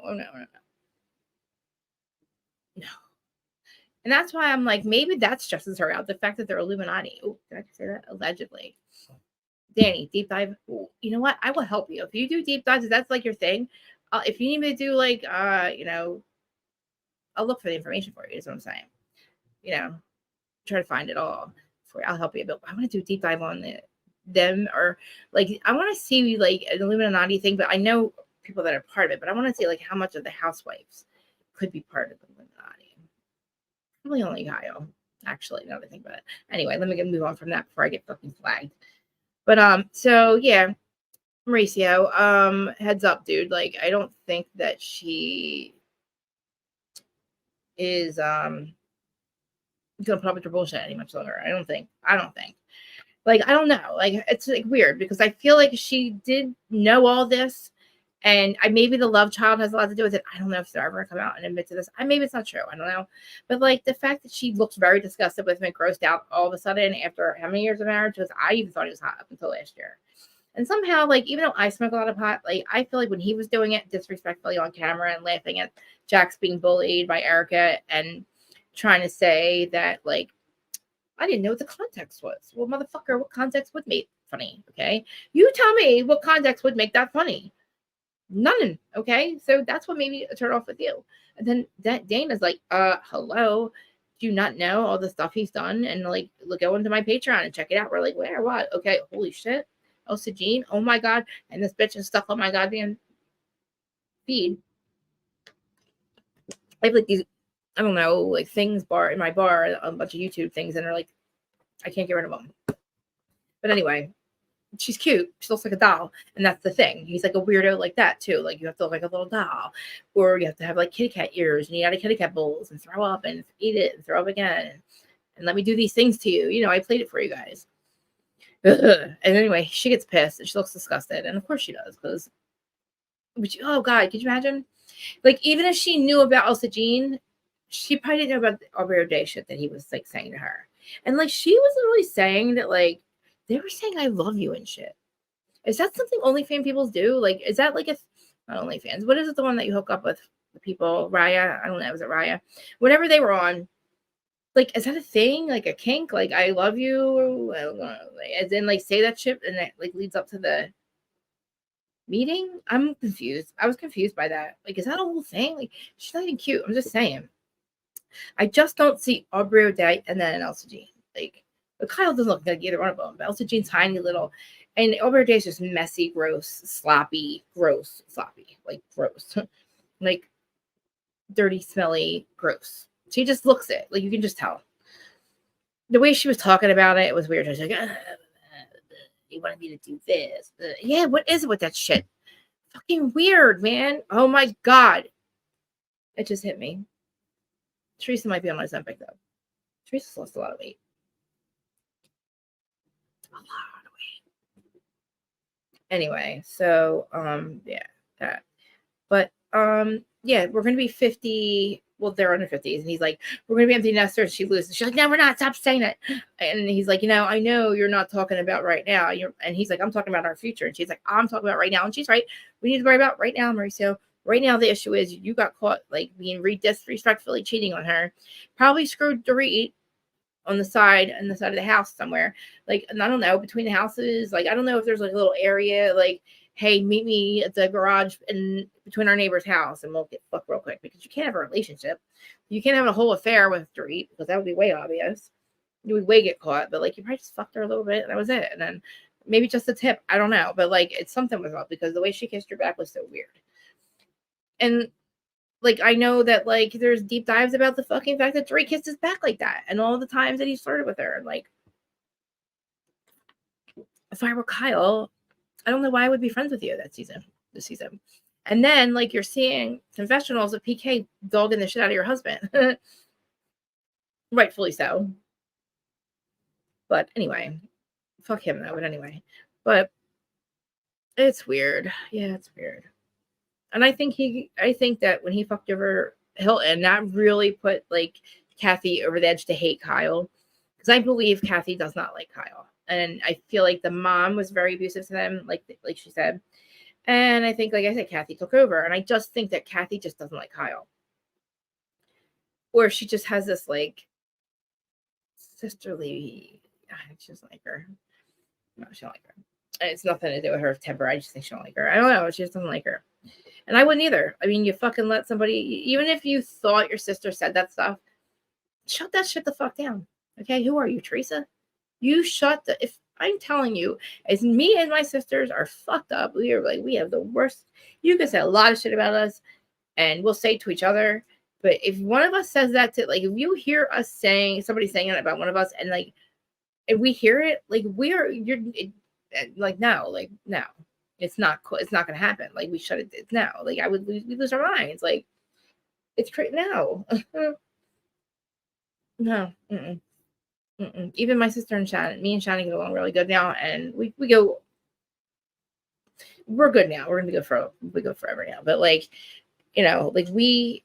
And that's why I'm like, maybe that stresses her out. The fact that they're Illuminati. Oh, did I say that? Allegedly. Danny, deep dive. Ooh, you know what? I will help you. If you do deep dives, if that's like your thing, if you need me to do like, I'll look for the information for you, is what I'm saying. Try to find it all for you. I'll help you. But I want to do a deep dive on them, or like, I want to see like an Illuminati thing, but I know people that are part of it, but I want to see like how much of the housewives could be part of the Illuminati. Probably only Kyle, actually, now that I think about it. Anyway, let me move on from that before I get fucking flagged. But so yeah, Mauricio, heads up, dude. Like, I don't think that she is gonna put up with your bullshit any much longer. I don't think. Like, I don't know. Like, it's like weird because I feel like she did know all this, and maybe the love child has a lot to do with it. I don't know if they're ever come out and admit to this. Maybe it's not true. I don't know. But like the fact that she looks very disgusted with him, grossed out all of a sudden after how many years of marriage? Was I even thought he was hot up until last year. And somehow, like, even though I smoke a lot of pot, like, I feel like when he was doing it disrespectfully on camera and laughing at Jax being bullied by Erica and trying to say that, like, I didn't know what the context was. Well, motherfucker, what context would make funny? Okay. You tell me what context would make that funny. None. Okay. So that's what made me turn off with you. And then that Dana's like, hello. Do you not know all the stuff he's done? And like, go into my Patreon and check it out. We're like, where? What? Okay. Holy shit. Elsa Jean. Oh my God. And this bitch is stuck on my goddamn feed. I have like these, I don't know, like things in my bar, a bunch of YouTube things, and they're like, I can't get rid of them. But anyway, she's cute. She looks like a doll. And that's the thing. He's like a weirdo like that too. Like you have to look like a little doll. Or you have to have like kitty cat ears and you got a kitty cat bowls and throw up and eat it and throw up again. And let me do these things to you. You know, I played it for you guys. Ugh. And anyway, she gets pissed and she looks disgusted. And of course she does. Because, oh God, could you imagine? Like, even if she knew about Elsa Jean, she probably didn't know about the Aubrey O'Day shit that he was like saying to her. And like, she wasn't really saying that, like, they were saying I love you and shit. Is that something OnlyFans people do? Like, is that like not OnlyFans? What is it, the one that you hook up with the people? Raya? I don't know. Was it Raya? Whenever they were on, like, is that a thing? Like a kink? Like, I love you? I don't know. Like, as in, like, say that shit and that like leads up to the meeting? I'm confused. I was confused by that. Like, is that a whole thing? Like, she's not even cute. I'm just saying. I just don't see Aubrey O'Day and then Elsa Jean. Like, but Kyle doesn't look like either one of them. But Elsa Jean's tiny little, and Aubrey O'Day's just messy, gross, sloppy, like gross, like dirty, smelly, gross. She just looks it. Like, you can just tell. The way she was talking about it, it was weird. I was like, you wanted me to do this. Yeah, what is it with that shit? Fucking weird, man. Oh my God. It just hit me. Teresa might be on my Ozempic, though. Teresa's lost a lot of weight. A lot of weight. Anyway, so, yeah, that. But, yeah, we're going to be 50. Well, they're under 50s. And he's like, we're going to be empty nesters. She loses. She's like, no, we're not. Stop saying it. And he's like, I know you're not talking about right now. And he's like, I'm talking about our future. And she's like, I'm talking about right now. And she's right. We need to worry about right now, Mauricio. Right now, the issue is you got caught like being disrespectfully cheating on her. Probably screwed Dorit on the side of the house somewhere. Like, and I don't know, between the houses. Like, I don't know if there's like a little area like, hey, meet me at the garage in between our neighbor's house and we'll get fucked real quick, because you can't have a relationship. You can't have a whole affair with Dorit because that would be way obvious. You would way get caught, but like you probably just fucked her a little bit and that was it. And then maybe just a tip. I don't know. But like it's something was up because the way she kissed her back was so weird. And like I know that like there's deep dives about the fucking fact that Dorit kissed his back like that and all the times that he flirted with her. And like if I were Kyle, I don't know why I would be friends with you this season. And then, like, you're seeing confessionals of PK dogging the shit out of your husband. Rightfully so. But anyway, fuck him though. But anyway, but it's weird. Yeah, it's weird. And I think that when he fucked over Hilton, that really put like Kathy over the edge to hate Kyle. Because I believe Kathy does not like Kyle. And I feel like the mom was very abusive to them, like she said. And I think, like I said, Kathy took over. And I just think that Kathy just doesn't like Kyle. Or she just has this, like, sisterly... She doesn't like her. No, she don't like her. And it's nothing to do with her temper. I just think she don't like her. I don't know. She just doesn't like her. And I wouldn't either. I mean, you fucking let somebody... Even if you thought your sister said that stuff, shut that shit the fuck down. Okay? Who are you, Teresa? You shut the... If I'm telling you, as me and my sisters are fucked up, we have the worst. You can say a lot of shit about us, and we'll say it to each other. But if one of us says that to, like, if you hear us saying, somebody saying it about one of us, and like, if we hear it, like, no, it's not cool. It's not going to happen. Like, we shut it now. Like, we lose our minds. Like, it's crazy now. No. Mm-mm. Mm-mm. Even my sister and Shannon, me and Shannon get along really good now, and we go. We're good now. We're gonna go forever now. But like, like we,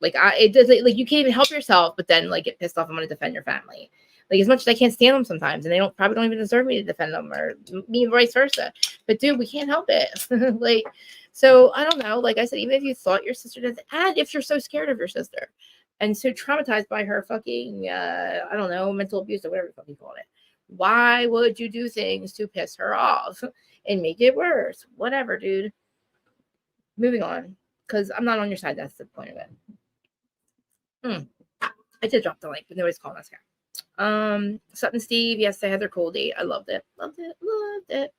like it does like you can't even help yourself, but then like get pissed off. I'm gonna defend your family. Like as much as I can't stand them sometimes, and they probably don't even deserve me to defend them, or me vice versa. But dude, we can't help it. Like, so I don't know. Like I said, even if you thought your sister did, and if you're so scared of your sister, and so traumatized by her fucking, I don't know, mental abuse or whatever the fuck you call it, why would you do things to piss her off and make it worse? Whatever, dude. Moving on, because I'm not on your side. That's the point of it. I did drop the link, but nobody's calling us here. Sutton Steve, yes, they had their cool date. I loved it. Loved it. Loved it.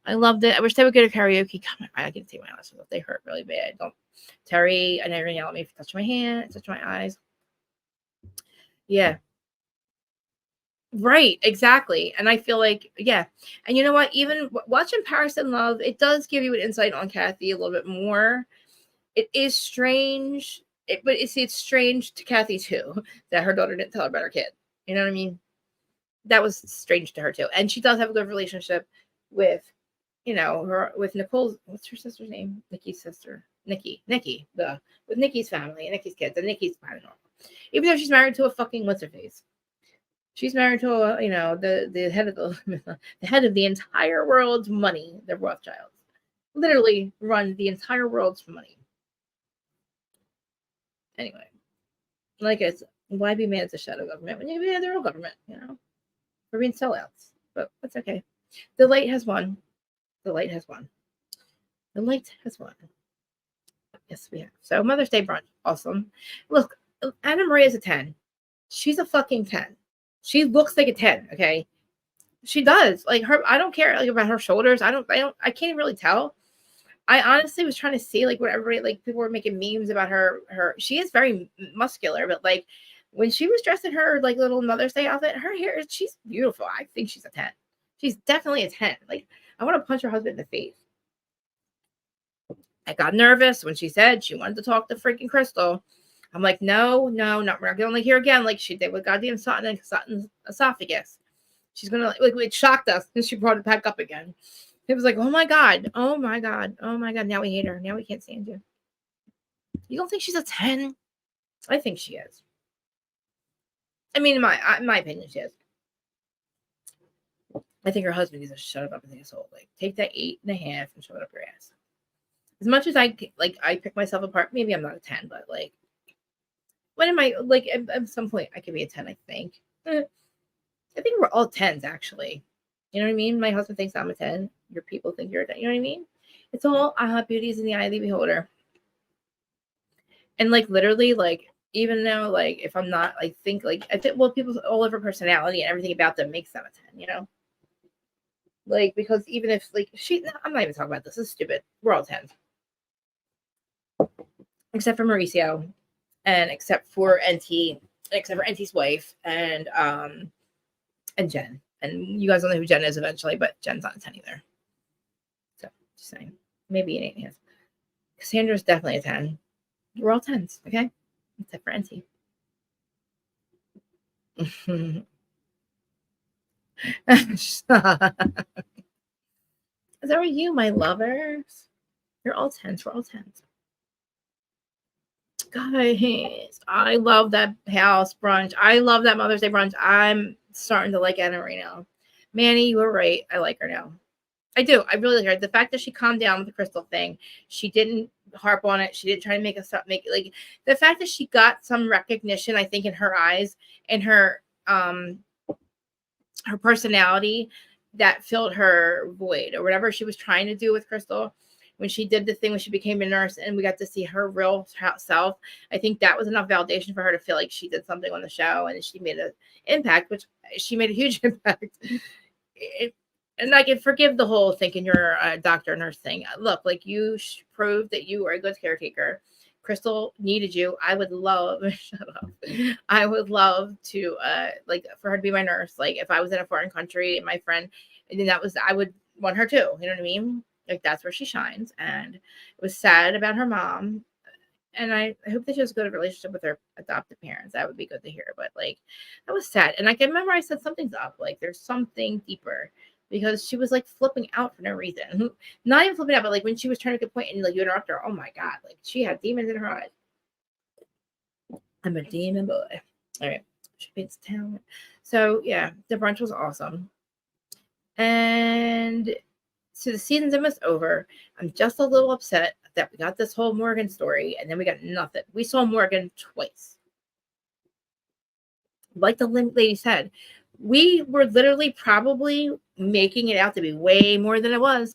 I loved it. I wish they would go to karaoke. God, I can take my eyelashes off. They hurt really bad. Don't. Terry, I know you're gonna yell at me if you touch my hand, touch my eyes. Yeah. Right, exactly. And I feel like, yeah. And you know what? Even watching Paris in Love, it does give you an insight on Kathy a little bit more. It is strange, but it's strange to Kathy too that her daughter didn't tell her about her kid. You know what I mean? That was strange to her too. And she does have a good relationship with, her with Nicole's. What's her sister's name? Nikki's sister, Nikki, with Nikki's family and Nikki's kids, and Nikki's fine and normal. Even though she's married to a fucking what's her face. She's married to a, the head of the head of the entire world's money, the Rothschilds. Literally run the entire world's money. Anyway, like I said, why be mad at the shadow government when you can be mad at the real government, for being sellouts? But that's okay. The light has won. The light has won. The light has won. Yes, we have. So Mother's Day brunch, awesome. Look, Anna Maria's a 10. She's a fucking 10. She looks like a 10, okay? She does. Like her, I don't care like about her shoulders. I can't really tell. I honestly was trying to see like what everybody, like people were making memes about her. She is very muscular, but like when she was dressed in her like little Mother's Day outfit, her hair, she's beautiful. I think she's a 10. She's definitely a 10. Like I want to punch her husband in the face. I got nervous when she said she wanted to talk to freaking Crystal. I'm like, no, we're not gonna only hear again like she did with goddamn Sutton's esophagus. She's gonna like it shocked us and she brought it back up again. It was like, oh my god, oh my god, oh my god. Now we hate her. Now we can't stand you. You don't think she's a 10? I think she is. I mean, in my opinion, she is. I think her husband needs to shut up and asshole. Like, take that 8.5 and shove it up your ass. As much as I pick myself apart, maybe I'm not a 10, but like, when am I like at some point I could be a 10, I think. I think we're all 10s actually. You know what I mean? My husband thinks I'm a 10. Your people think you're a 10. You know what I mean? It's all beauty is in the eye of the beholder. And like literally, like even though like if I'm not, I think like I think people all over personality and everything about them makes them a 10. Like because even if like I'm not even talking about this. This is stupid. We're all 10s. Except for Mauricio, and except for NT's wife, and Jen. And you guys don't know who Jen is eventually, but Jen's not a 10 either. So just saying. Maybe an 8.5. Cassandra's definitely a 10. We're all 10s, okay? Except for NT. Is that what you, my lovers? You're all 10s. We're all 10s. Guys, I love that house brunch. I love that Mother's Day brunch. I'm starting to like Anna right now. Manny, you were right. I like her now. I do. I really like her. The fact that she calmed down with the crystal thing, she didn't harp on it. She didn't try to make us make it like the fact that she got some recognition, I think, in her eyes and her personality that filled her void or whatever she was trying to do with Crystal. When she did the thing when she became a nurse and we got to see her real self, I think that was enough validation for her to feel like she did something on the show and she made an impact, which she made a huge impact. And I can forgive the whole thinking you're a doctor nurse thing. Look, like you proved that you were a good caretaker. Crystal needed you. I would love, shut up. I would love to, like, for her to be my nurse. Like, if I was in a foreign country and my friend, and then I would want her too. You know what I mean? Like, that's where she shines. And it was sad about her mom. And I hope that she has a good relationship with her adopted parents. That would be good to hear. But like, that was sad. And I can remember I said something's up. Like, there's something deeper because she was like flipping out for no reason. Not even flipping out, but like when she was trying to get a point and like you interrupt her. Oh my god! Like she had demons in her eyes. I'm a demon boy. All right, she beats town. So yeah, the brunch was awesome. And so the season's almost over. I'm just a little upset that we got this whole Morgan story and then we got nothing. We saw Morgan twice. Like the lady said, we were literally probably making it out to be way more than it was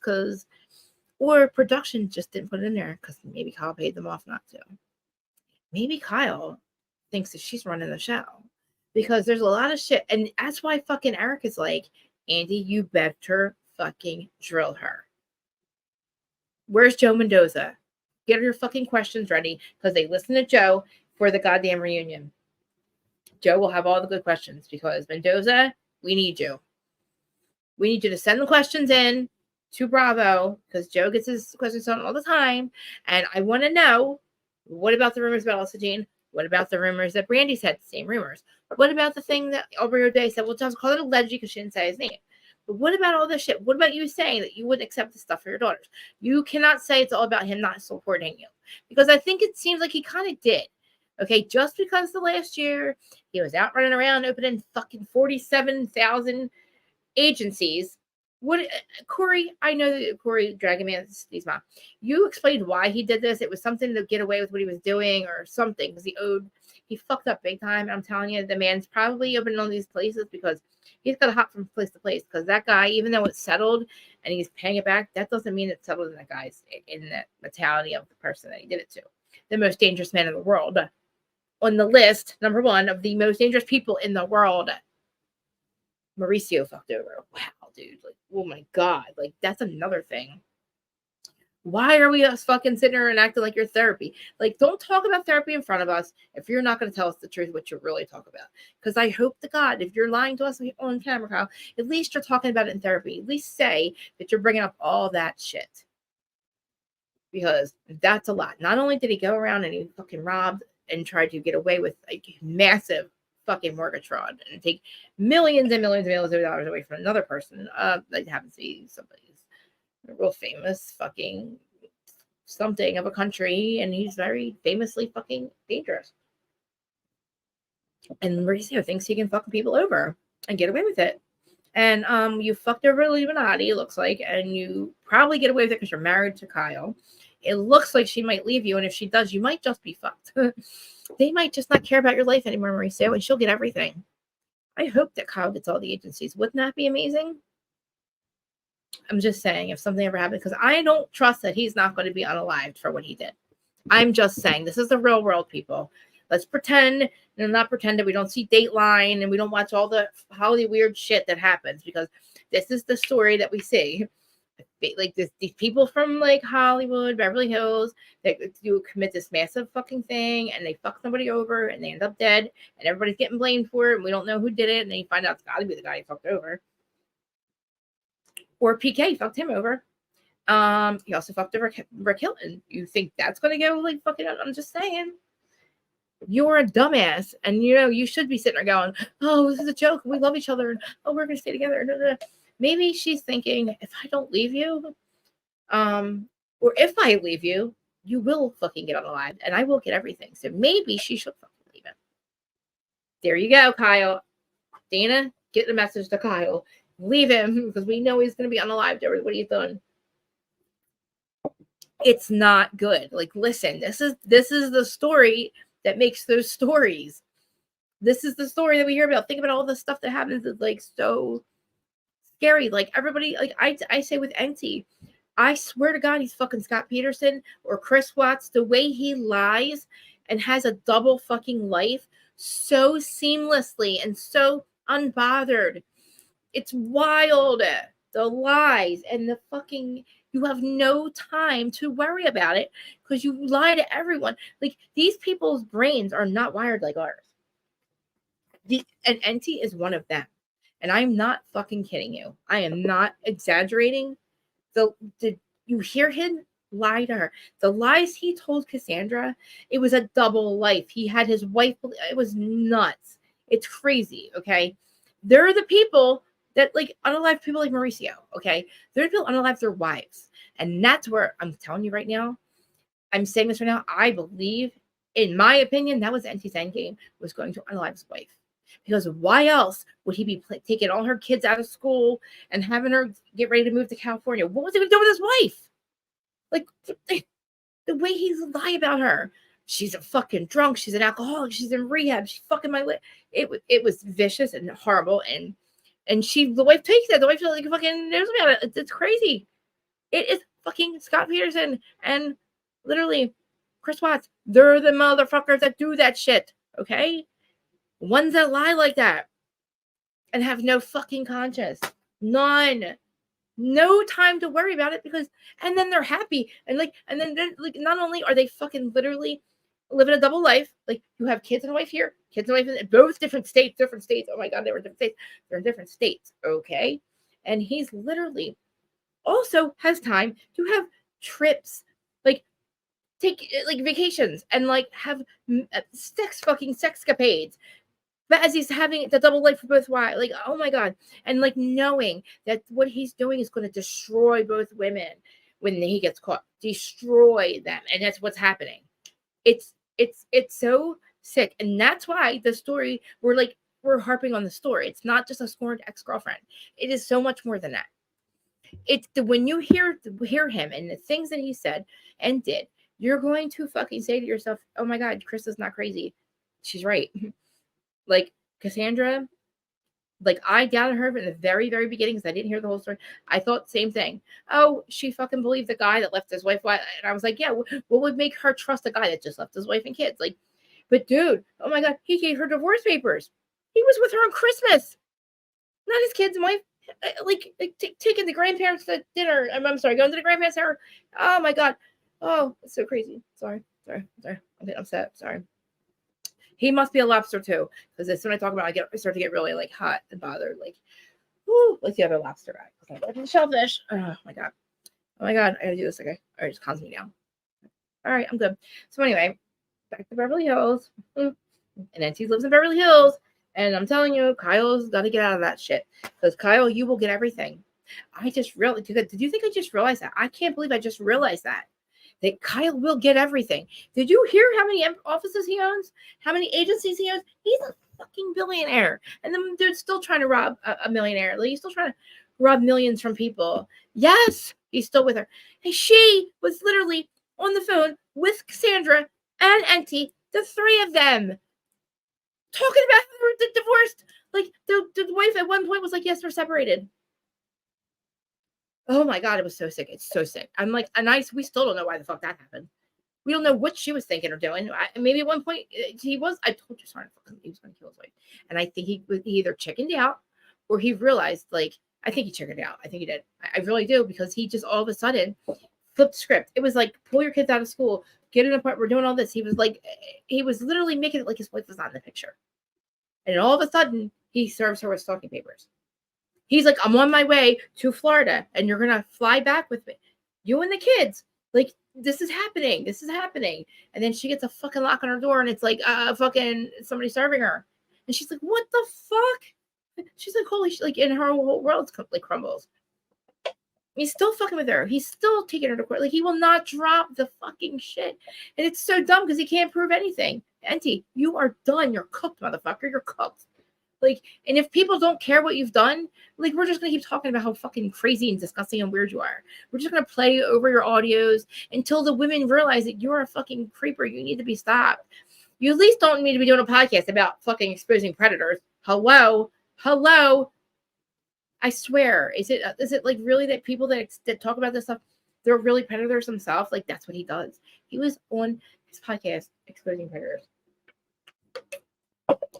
or production just didn't put it in there because maybe Kyle paid them off not to. Maybe Kyle thinks that she's running the show because there's a lot of shit. And that's why fucking Eric is like, Andy, you better fucking drill her. Where's Joe Mendoza? Get your fucking questions ready because they listen to Joe for the goddamn reunion. Joe will have all the good questions because Mendoza, we need you. We need you to send the questions in to Bravo because Joe gets his questions on all the time. And I want to know, what about the rumors about Elsa Jean? What about the rumors that Brandy said? Same rumors. What about the thing that Aubrey O'Day said? We'll just call it allegedly because she didn't say his name. But what about all this shit? What about you saying that you wouldn't accept the stuff for your daughters? You cannot say it's all about him not supporting you. Because I think it seems like he kind of did. Okay, just because the last year he was out running around opening fucking 47,000 agencies. What, Corey? I know that Corey Dragon Man's mom. You explained why he did this. It was something to get away with what he was doing or something because he fucked up big time. I'm telling you, the man's probably opening all these places because he's got to hop from place to place. Because that guy, even though it's settled and he's paying it back, that doesn't mean it's settled in that guy's in the mentality of the person that he did it to. The most dangerous man in the world. On the list, number one of the most dangerous people in the world. Mauricio fucked over. Wow, dude. Like, oh my God. Like, that's another thing. Why are we fucking sitting here and acting like you're therapy? Like, don't talk about therapy in front of us if you're not going to tell us the truth, what you really talk about. Because I hope to God, if you're lying to us on camera, Kyle, at least you're talking about it in therapy. At least say that you're bringing up all that shit. Because that's a lot. Not only did he go around and he fucking robbed and tried to get away with like massive fucking mortgage fraud and take millions and millions and millions of dollars away from another person that happens to be somebody's real famous fucking something of a country, and he's very famously fucking dangerous. And Mauricio thinks he can fuck people over and get away with it. And you fucked over Illuminati, it looks like, and you probably get away with it because you're married to Kyle. It looks like she might leave you, and if she does, you might just be fucked. They might just not care about your life anymore, Mauricio, and she'll get everything. I hope that Kyle gets all the agencies. Wouldn't that be amazing? I'm just saying, if something ever happened, because I don't trust that he's not going to be unalived for what he did. I'm just saying, this is the real world, people. Let's pretend, and not pretend that we don't see Dateline and we don't watch all the Hollywood weird shit that happens, because this is the story that we see. Like these people from like Hollywood, Beverly Hills, that do commit this massive fucking thing, and they fuck somebody over, and they end up dead, and everybody's getting blamed for it, and we don't know who did it, and then you find out it's got to be the guy who fucked over, or PK fucked him over. He also fucked over Rick Hilton. You think that's gonna go like fucking? I'm just saying. You're a dumbass, and you know you should be sitting there going, "Oh, this is a joke. We love each other, and oh, we're gonna stay together." Maybe she's thinking, if I don't leave you, or if I leave you, you will fucking get unalived, and I will get everything. So maybe she should fucking leave him. There you go, Kyle. Dana, get the message to Kyle. Leave him because we know he's gonna be unalived. What are you doing? It's not good. Like, listen, this is the story that makes those stories. This is the story that we hear about. Think about all the stuff that happens. It's like so scary. Like everybody, like I say with Enty, I swear to God, he's fucking Scott Peterson or Chris Watts. The way he lies and has a double fucking life so seamlessly and so unbothered. It's wild. The lies and the fucking, you have no time to worry about it because you lie to everyone. Like, these people's brains are not wired like ours. And Enty is one of them. And I'm not fucking kidding you. I am not exaggerating. Did you hear him lie to her. The lies he told Cassandra, it was a double life. He had his wife, it was nuts. It's crazy, okay? They're the people that like unalive people like Mauricio, okay? They're the people unalive their wives. And that's where I'm telling you right now, I'm saying this right now, I believe, in my opinion, that was NT's endgame, was going to unalive his wife. Because why else would he be taking all her kids out of school and having her get ready to move to California? What was he going to do with his wife? Like, the way he lied about her. She's a fucking drunk. She's an alcoholic. She's in rehab. She's fucking my lit. It was vicious and horrible. And the wife takes it. The wife like fucking knows about it. It's crazy. It is fucking Scott Peterson and literally Chris Watts. They're the motherfuckers that do that shit. Okay, ones that lie like that and have no fucking conscience. None. No time to worry about it because, and then they're happy and then like not only are they fucking literally living a double life, like you have kids and a wife here, kids and a wife in both different states. Oh my god, they were different states. They're in different states, okay? And he's literally also has time to have trips, like take like vacations and like have sexcapades. But as he's having the double life for both wives, like, oh my God. And like knowing that what he's doing is going to destroy both women when he gets caught, destroy them. And that's what's happening. It's so sick. And that's why the story, we're harping on the story. It's not just a scorned ex-girlfriend. It is so much more than that. It's when you hear him and the things that he said and did, you're going to fucking say to yourself, oh my God, Chris is not crazy. She's right. Like Cassandra, like I doubted her in the very, very beginning because I didn't hear the whole story. I thought the same thing. Oh, she fucking believed the guy that left his wife. And I was like, yeah, what would make her trust a guy that just left his wife and kids? Like, but dude, oh my God, he gave her divorce papers. He was with her on Christmas, not his kids and wife. Like taking the grandparents to dinner. I'm sorry, going to the grandparents' house. Oh my God. Oh, it's so crazy. Sorry. I'm getting upset. Sorry. He must be a lobster too, because as soon as I talk about it, I start to get really like hot and bothered. Like, whoo, like the other lobster guy. Okay, the shellfish. Oh my God. I gotta do this. Okay. All right, just calms me down. All right, I'm good. So anyway, back to Beverly Hills. And Nancy lives in Beverly Hills. And I'm telling you, Kyle's got to get out of that shit. Because Kyle, you will get everything. I just realized. Did you think I just realized that? I can't believe I just realized that Kyle will get everything. Did you hear how many offices he owns? How many agencies he owns? He's a fucking billionaire. And the dude's still trying to rob a millionaire. Like, he's still trying to rob millions from people. Yes, he's still with her. And she was literally on the phone with Cassandra and Auntie, the three of them, talking about the divorced. Like, the wife at one point was like, yes, we're separated. Oh my God, it was so sick. It's so sick. I'm like, we still don't know why the fuck that happened. We don't know what she was thinking or doing. Maybe at one point he was, I told you, sorry, he was going to kill his wife. And I think he either chickened out or he realized, like, I think he chickened out. I think he did. I really do, because he just all of a sudden flipped script. It was like, pull your kids out of school, get an apartment, we're doing all this. He was literally making it like his wife was not in the picture. And all of a sudden, he serves her with stalking papers. He's like, I'm on my way to Florida and you're going to fly back with me. You and the kids. Like, this is happening. And then she gets a fucking lock on her door and it's like, fucking somebody serving her. And she's like, what the fuck? She's like, holy shit. Like, in her whole world like crumbles. He's still fucking with her. He's still taking her to court. Like, he will not drop the fucking shit. And it's so dumb because he can't prove anything. Auntie, you are done. You're cooked, motherfucker. You're cooked. Like, and if people don't care what you've done, like, we're just going to keep talking about how fucking crazy and disgusting and weird you are. We're just going to play over your audios until the women realize that you're a fucking creeper. You need to be stopped. You at least don't need to be doing a podcast about fucking exposing predators. Hello. I swear. Is it like really that people that talk about this stuff, they're really predators themselves? Like, that's what he does. He was on his podcast exposing predators.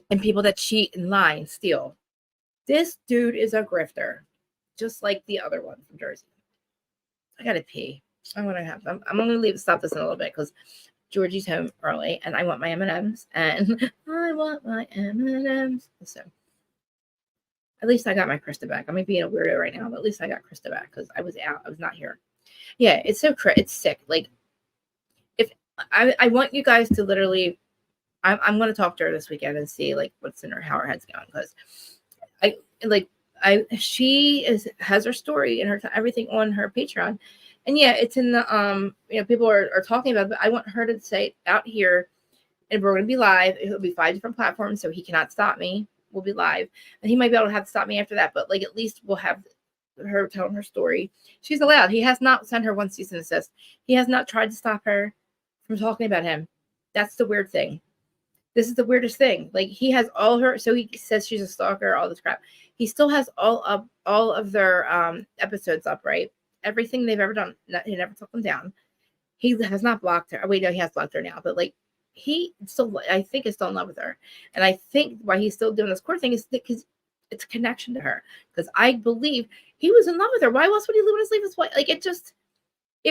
And people that cheat and lie and steal. This dude is a grifter, just like the other one from Jersey. I gotta pee. I'm gonna stop this in a little bit because Georgie's home early, and I want my M&Ms, and I want my M&Ms. So at least I got my Krista back. I might be a weirdo right now, but at least I got Krista back because I was out. I was not here. Yeah, it's so it's sick. Like, if I want you guys to literally, I'm going to talk to her this weekend and see like what's in her, how her head's going, because I like she has her story and her everything on her Patreon, and yeah, it's in the people are talking about it, but I want her to say it out here, and we're going to be live. It'll be 5 different platforms, so he cannot stop me. We'll be live, and he might be able to have to stop me after that, but like at least we'll have her telling her story. She's allowed. He has not sent her one cease and desist. He has not tried to stop her from talking about him. That's the weird thing. This is the weirdest thing. Like, he has all her, so he says she's a stalker, all this crap. He still has all of their episodes up, right? Everything they've ever done. He never took them down. He has not blocked her. Oh, wait, no, he has blocked her now. But like, he still, I think, is still in love with her. And I think why he's still doing this court thing is because it's a connection to her. Because I believe he was in love with her. Why else would he leave his wife? Like, it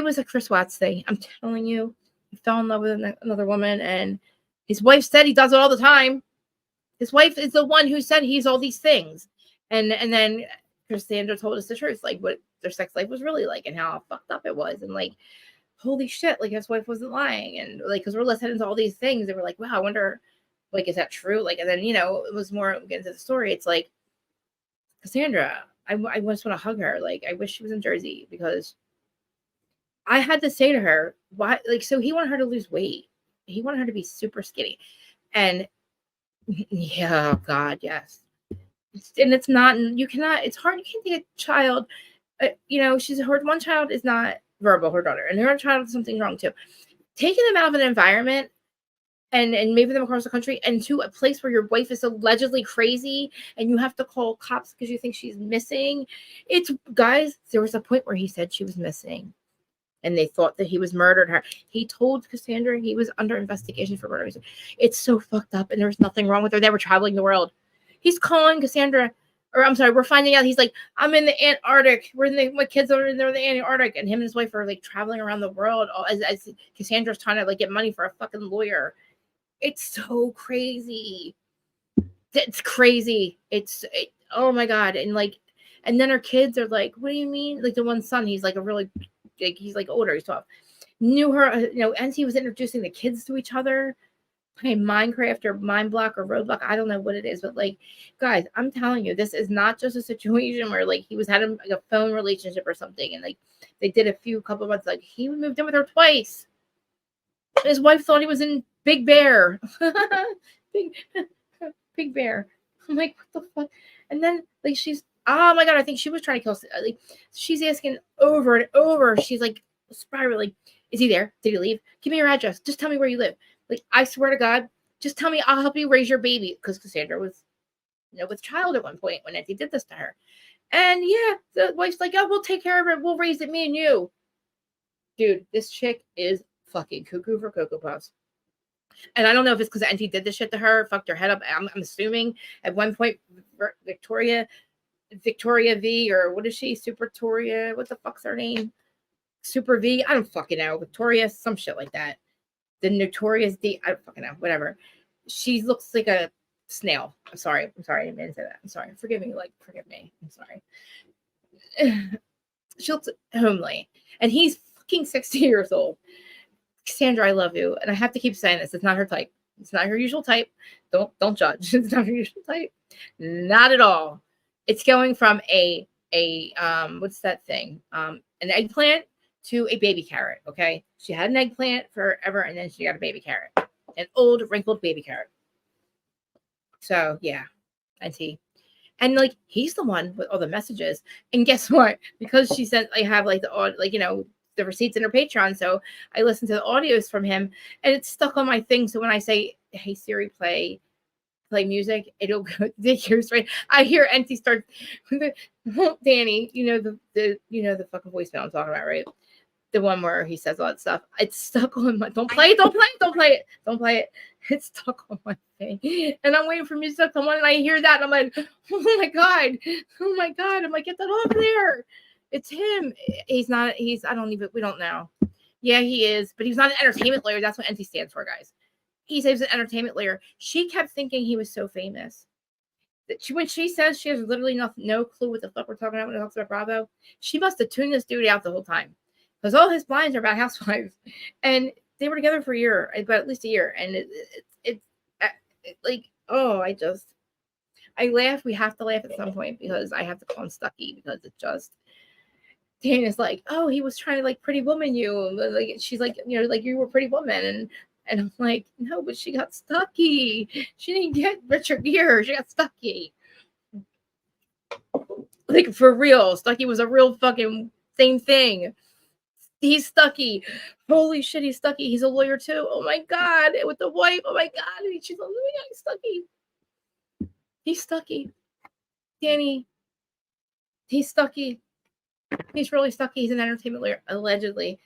was a Chris Watts thing. I'm telling you, he fell in love with another woman, and his wife said he does it all the time. His wife is the one who said he's all these things. And then Cassandra told us the truth, like what their sex life was really like and how fucked up it was. And like, holy shit, like his wife wasn't lying. And like, because we're listening to all these things, and we're like, wow, I wonder, like, is that true? Like, and then, it was more getting into the story. It's like, Cassandra, I just want to hug her. Like, I wish she was in Jersey, because I had to say to her, why, like, so he wanted her to lose weight. He wanted her to be super skinny. And yeah, God, yes. And it's not, you cannot, it's hard. You can't take a child, she's her one child is not verbal, her daughter, and her other child has something wrong too. Taking them out of an environment and moving them across the country and to a place where your wife is allegedly crazy and you have to call cops because you think she's missing. It's, guys, there was a point where he said she was missing, and they thought that he was murdered her. He told Cassandra he was under investigation for murder. It's so fucked up, and there was nothing wrong with her. They were traveling the world. He's calling Cassandra, or I'm sorry, we're finding out he's like, I'm in the Antarctic. My kids are in the Antarctic, and him and his wife are like traveling around the world as Cassandra's trying to like get money for a fucking lawyer. It's so crazy. It's crazy. Oh my God. And then her kids are like, what do you mean? Like, the one son, he's like he's like older, he's 12. Knew her, and he was introducing the kids to each other, playing Minecraft or Mineblock or Roadblock. I don't know what it is, but like, guys, I'm telling you, this is not just a situation where like he was having like a phone relationship or something, and like they did a couple months. Like, he moved in with her twice. His wife thought he was in Big Bear. Big Bear. I'm like, what the fuck? And then like oh my God, I think she was trying to kill. Like, she's asking over and over. She's like spiraling. Is he there? Did he leave? Give me your address. Just tell me where you live. Like, I swear to God, just tell me, I'll help you raise your baby. Because Cassandra was, with child at one point when Nancy did this to her. And yeah, the wife's like, oh, we'll take care of it. We'll raise it, me and you. Dude, this chick is fucking cuckoo for Cocoa Puffs. And I don't know if it's because Auntie did this shit to her, fucked her head up. I'm assuming at one point, Victoria V, or what is she? Supertoria? What the fuck's her name? Super V? I don't fucking know. Victoria, some shit like that. The Notorious D. I don't fucking know. Whatever. She looks like a snail. I'm sorry. I didn't mean to say that. I'm sorry. Forgive me. Forgive me. I'm sorry. She looks homely. And he's fucking 60 years old. Cassandra, I love you. And I have to keep saying this. It's not her type. It's not her usual type. Don't judge. It's not her usual type. Not at all. It's going from a what's that thing? An eggplant to a baby carrot. Okay. She had an eggplant forever, and then she got a baby carrot. An old wrinkled baby carrot. So yeah. Auntie. And like, he's the one with all the messages. And guess what? Because she said I have like the receipts in her Patreon, so I listen to the audios from him, and it's stuck on my thing. So when I say, "Hey Siri, play music," it'll go the years right. I hear Auntie start, Danny, the fucking voicemail I'm talking about, right? The one where he says all that stuff. It's stuck on my. Don't play it. It's stuck on my thing, and I'm waiting for music to come on, and I hear that, and I'm like, oh my god. I'm like, get that off there. It's him. He's not. We don't know. Yeah, he is, but he's not an entertainment lawyer. That's what NT stands for, guys. He says an entertainment lawyer. She kept thinking he was so famous. When she says she has literally no clue what the fuck we're talking about when it talks about Bravo, she must have tuned this dude out the whole time. because all his blinds are about housewives, and they were together for a year, but at least a year, and it's like, oh, I laugh. We have to laugh at some point because I have to call him Stucky because it just. Dana's like, oh, he was trying to like pretty woman you, like she's like, like you were Pretty Woman, and I'm like, no, but she got Stucky. She didn't get Richard Gere. She got Stucky. Like for real, Stucky was a real fucking same thing. He's Stucky. Holy shit, he's Stucky. He's a lawyer too. Oh my god, with the wife. Oh my god, she's like, oh my god, he's Stucky. He's Stucky. Danny. He's Stucky. He's really Stucky. He's an entertainment lawyer, allegedly.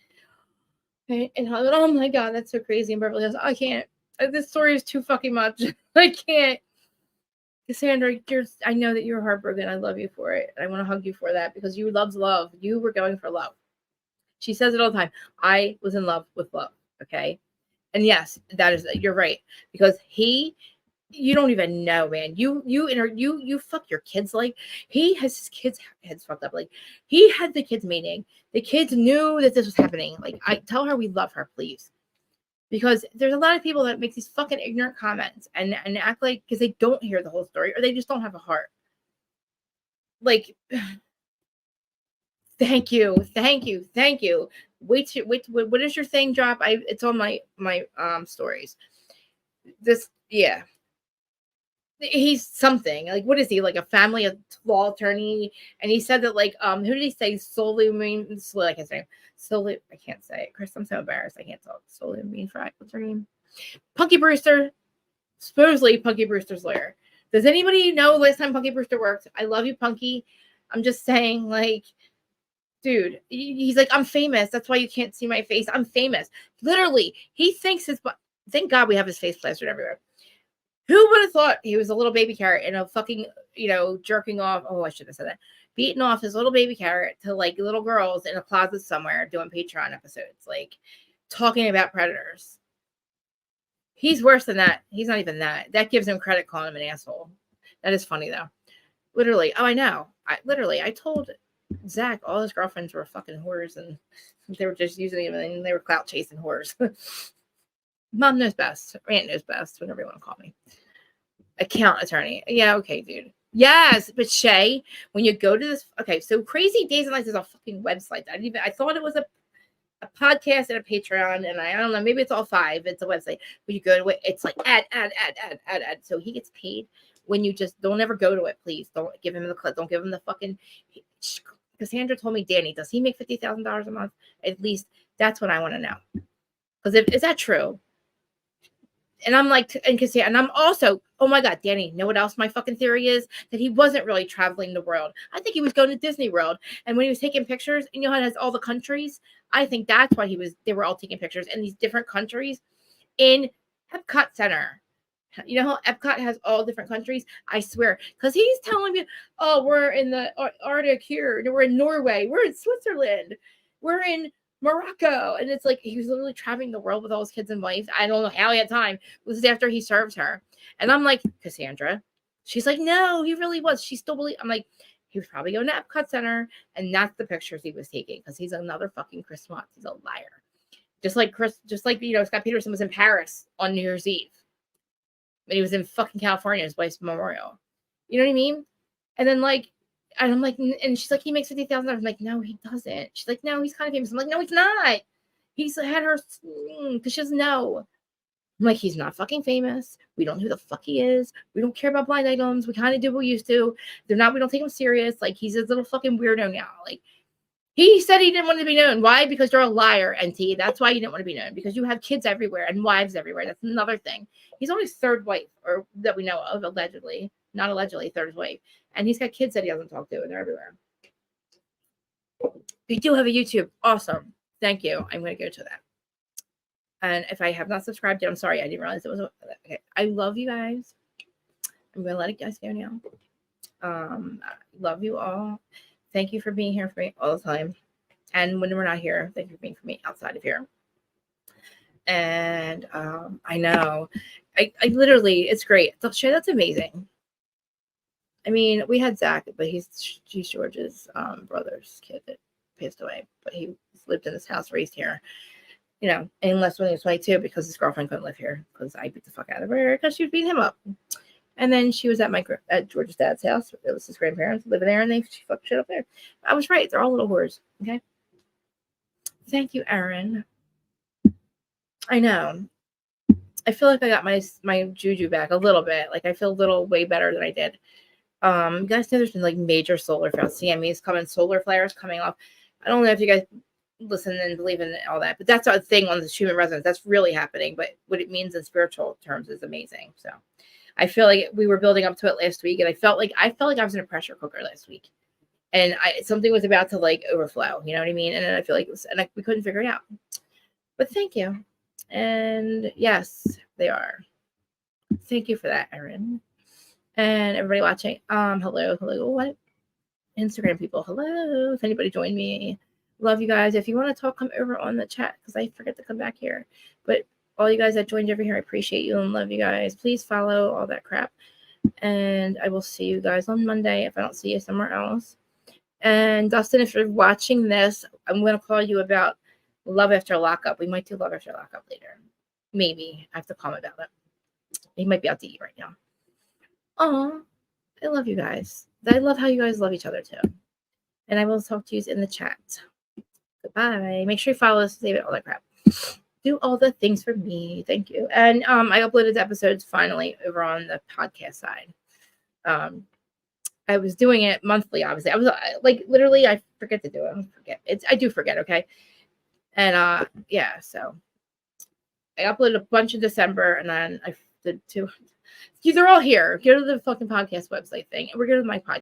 And oh my god, that's so crazy in Beverly Hills. I can't. This story is too fucking much. I can't. Cassandra, I know that you're heartbroken. I love you for it. I want to hug you for that because you loved love. You were going for love. She says it all the time. I was in love with love. Okay. And yes, you're right. Because you don't even know, man. You fuck your kids. Like he has his kids' heads fucked up. Like he had the kids meeting. The kids knew that this was happening. Like I tell her we love her, please. Because there's a lot of people that make these fucking ignorant comments and act like because they don't hear the whole story or they just don't have a heart. Like, thank you. Wait, what is your thing drop? It's on my stories. Yeah. He's something like what is he like a family law attorney? And he said that like who did he say I can't say Solu, I can't say it. Chris, I'm so embarrassed. I can't talk. Solu Fry. What's her name? Punky Brewster. Supposedly Punky Brewster's lawyer. Does anybody know last time Punky Brewster worked? I love you, Punky. I'm just saying, like, dude, he's like, I'm famous. That's why you can't see my face. I'm famous. Literally, he thinks thank God we have his face plastered everywhere. Who would have thought he was a little baby carrot in a fucking, jerking off? Oh, I should have said that. Beating off his little baby carrot to like little girls in a closet somewhere doing Patreon episodes, like talking about predators. He's worse than that. He's not even that. That gives him credit calling him an asshole. That is funny though. Literally. Oh, I know. I told Zach all his girlfriends were fucking whores and they were just using him and they were clout chasing whores. Mom knows best. Aunt knows best. Whatever you want to call me. Account attorney. Yeah, okay, dude. Yes, but Shay, when you go to this, okay, so Crazy Days and Nights is a fucking website. I thought it was a podcast and a Patreon, and I don't know, maybe it's all five. It's a website. But you go to it, it's like ad. So he gets paid when you just don't ever go to it, please. Don't give him the clip. Don't give him the fucking. Cassandra told me, Danny, does he make $50,000 a month? At least that's what I want to know. Because is that true? And I'm like, and I'm also, oh my God, Danny, know what else my fucking theory is? That he wasn't really traveling the world. I think he was going to Disney World. And when he was taking pictures, and how it has all the countries, I think that's why they were all taking pictures in these different countries in Epcot Center. You know how Epcot has all different countries? I swear. Because he's telling me, oh, we're in the Arctic here. We're in Norway. We're in Switzerland. We're in Morocco. And it's like he was literally traveling the world with all his kids and wife. I don't know how he had time. This is after he served her. And I'm like, Cassandra. She's like, no, he really was. She still believes. I'm like, he was probably going to Epcot Center. And that's the pictures he was taking. Because he's another fucking Chris Watts. He's a liar. Just like Scott Peterson was in Paris on New Year's Eve. But he was in fucking California, his wife's memorial. You know what I mean? And then and I'm like, and she's like, he makes $50,000. I'm like, no, he doesn't. She's like, no, he's kind of famous. I'm like, no, he's not. He's had her because she doesn't know. I'm like, he's not fucking famous. We don't know who the fuck he is. We don't care about blind items. We kind of do what we used to. We don't take him serious. Like, he's a little fucking weirdo now. Like, he said he didn't want to be known. Why? Because you're a liar, NT. That's why you didn't want to be known. Because you have kids everywhere and wives everywhere. That's another thing. He's on his third wife, or that we know of, allegedly. Not allegedly, third wife. And he's got kids that he doesn't talk to, and they're everywhere. We do have a YouTube. Awesome. Thank you. I'm going to go to that. And if I have not subscribed yet, I'm sorry. I didn't realize it was. Okay. I love you guys. I'm going to let you guys go now. I love you all. Thank you for being here for me all the time. And when we're not here, thank you for being for me outside of here. And I know. I literally, it's great. Shay, that's amazing. I mean, we had Zach, but he's George's brother's kid. passed away, but he lived in this house, raised here, you know, and left when he was 22 because his girlfriend couldn't live here because I beat the fuck out of her because she would beat him up. And then she was at George's dad's house. It was his grandparents living there, and she fucked shit up there. I was right. They're all little whores. Okay. Thank you, Erin. I know. I feel like I got my juju back a little bit. Like I feel a little way better than I did. You guys know there's been like major solar flares, CMEs coming, solar flares coming off. I don't know if you guys listen and believe in all that, but that's our thing on the human resonance. That's really happening. But what it means in spiritual terms is amazing. So I feel like we were building up to it last week, and I felt like I was in a pressure cooker last week, and something was about to like overflow. You know what I mean? And then I feel like we couldn't figure it out. But thank you. And yes, they are. Thank you for that, Erin. And everybody watching, hello. What? Instagram people, hello. If anybody joined me, love you guys. If you want to talk, come over on the chat because I forget to come back here. But all you guys that joined over here, I appreciate you and love you guys. Please follow all that crap. And I will see you guys on Monday if I don't see you somewhere else. And Dustin, if you're watching this, I'm going to call you about Love After Lockup. We might do Love After Lockup later. Maybe. I have to call him about it. He might be out to eat right now. Oh, I love you guys. I love how you guys love each other too. And I will talk to you in the chat. Goodbye. Make sure you follow us, save it, all that crap. Do all the things for me. Thank you. And I uploaded the episodes finally over on the podcast side. I was doing it monthly, obviously. I was like literally I forget to do it. I do forget, okay? And yeah, so I uploaded a bunch in December, and then I did two. They're all here. Go to the fucking podcast website thing. We're going to my podcast.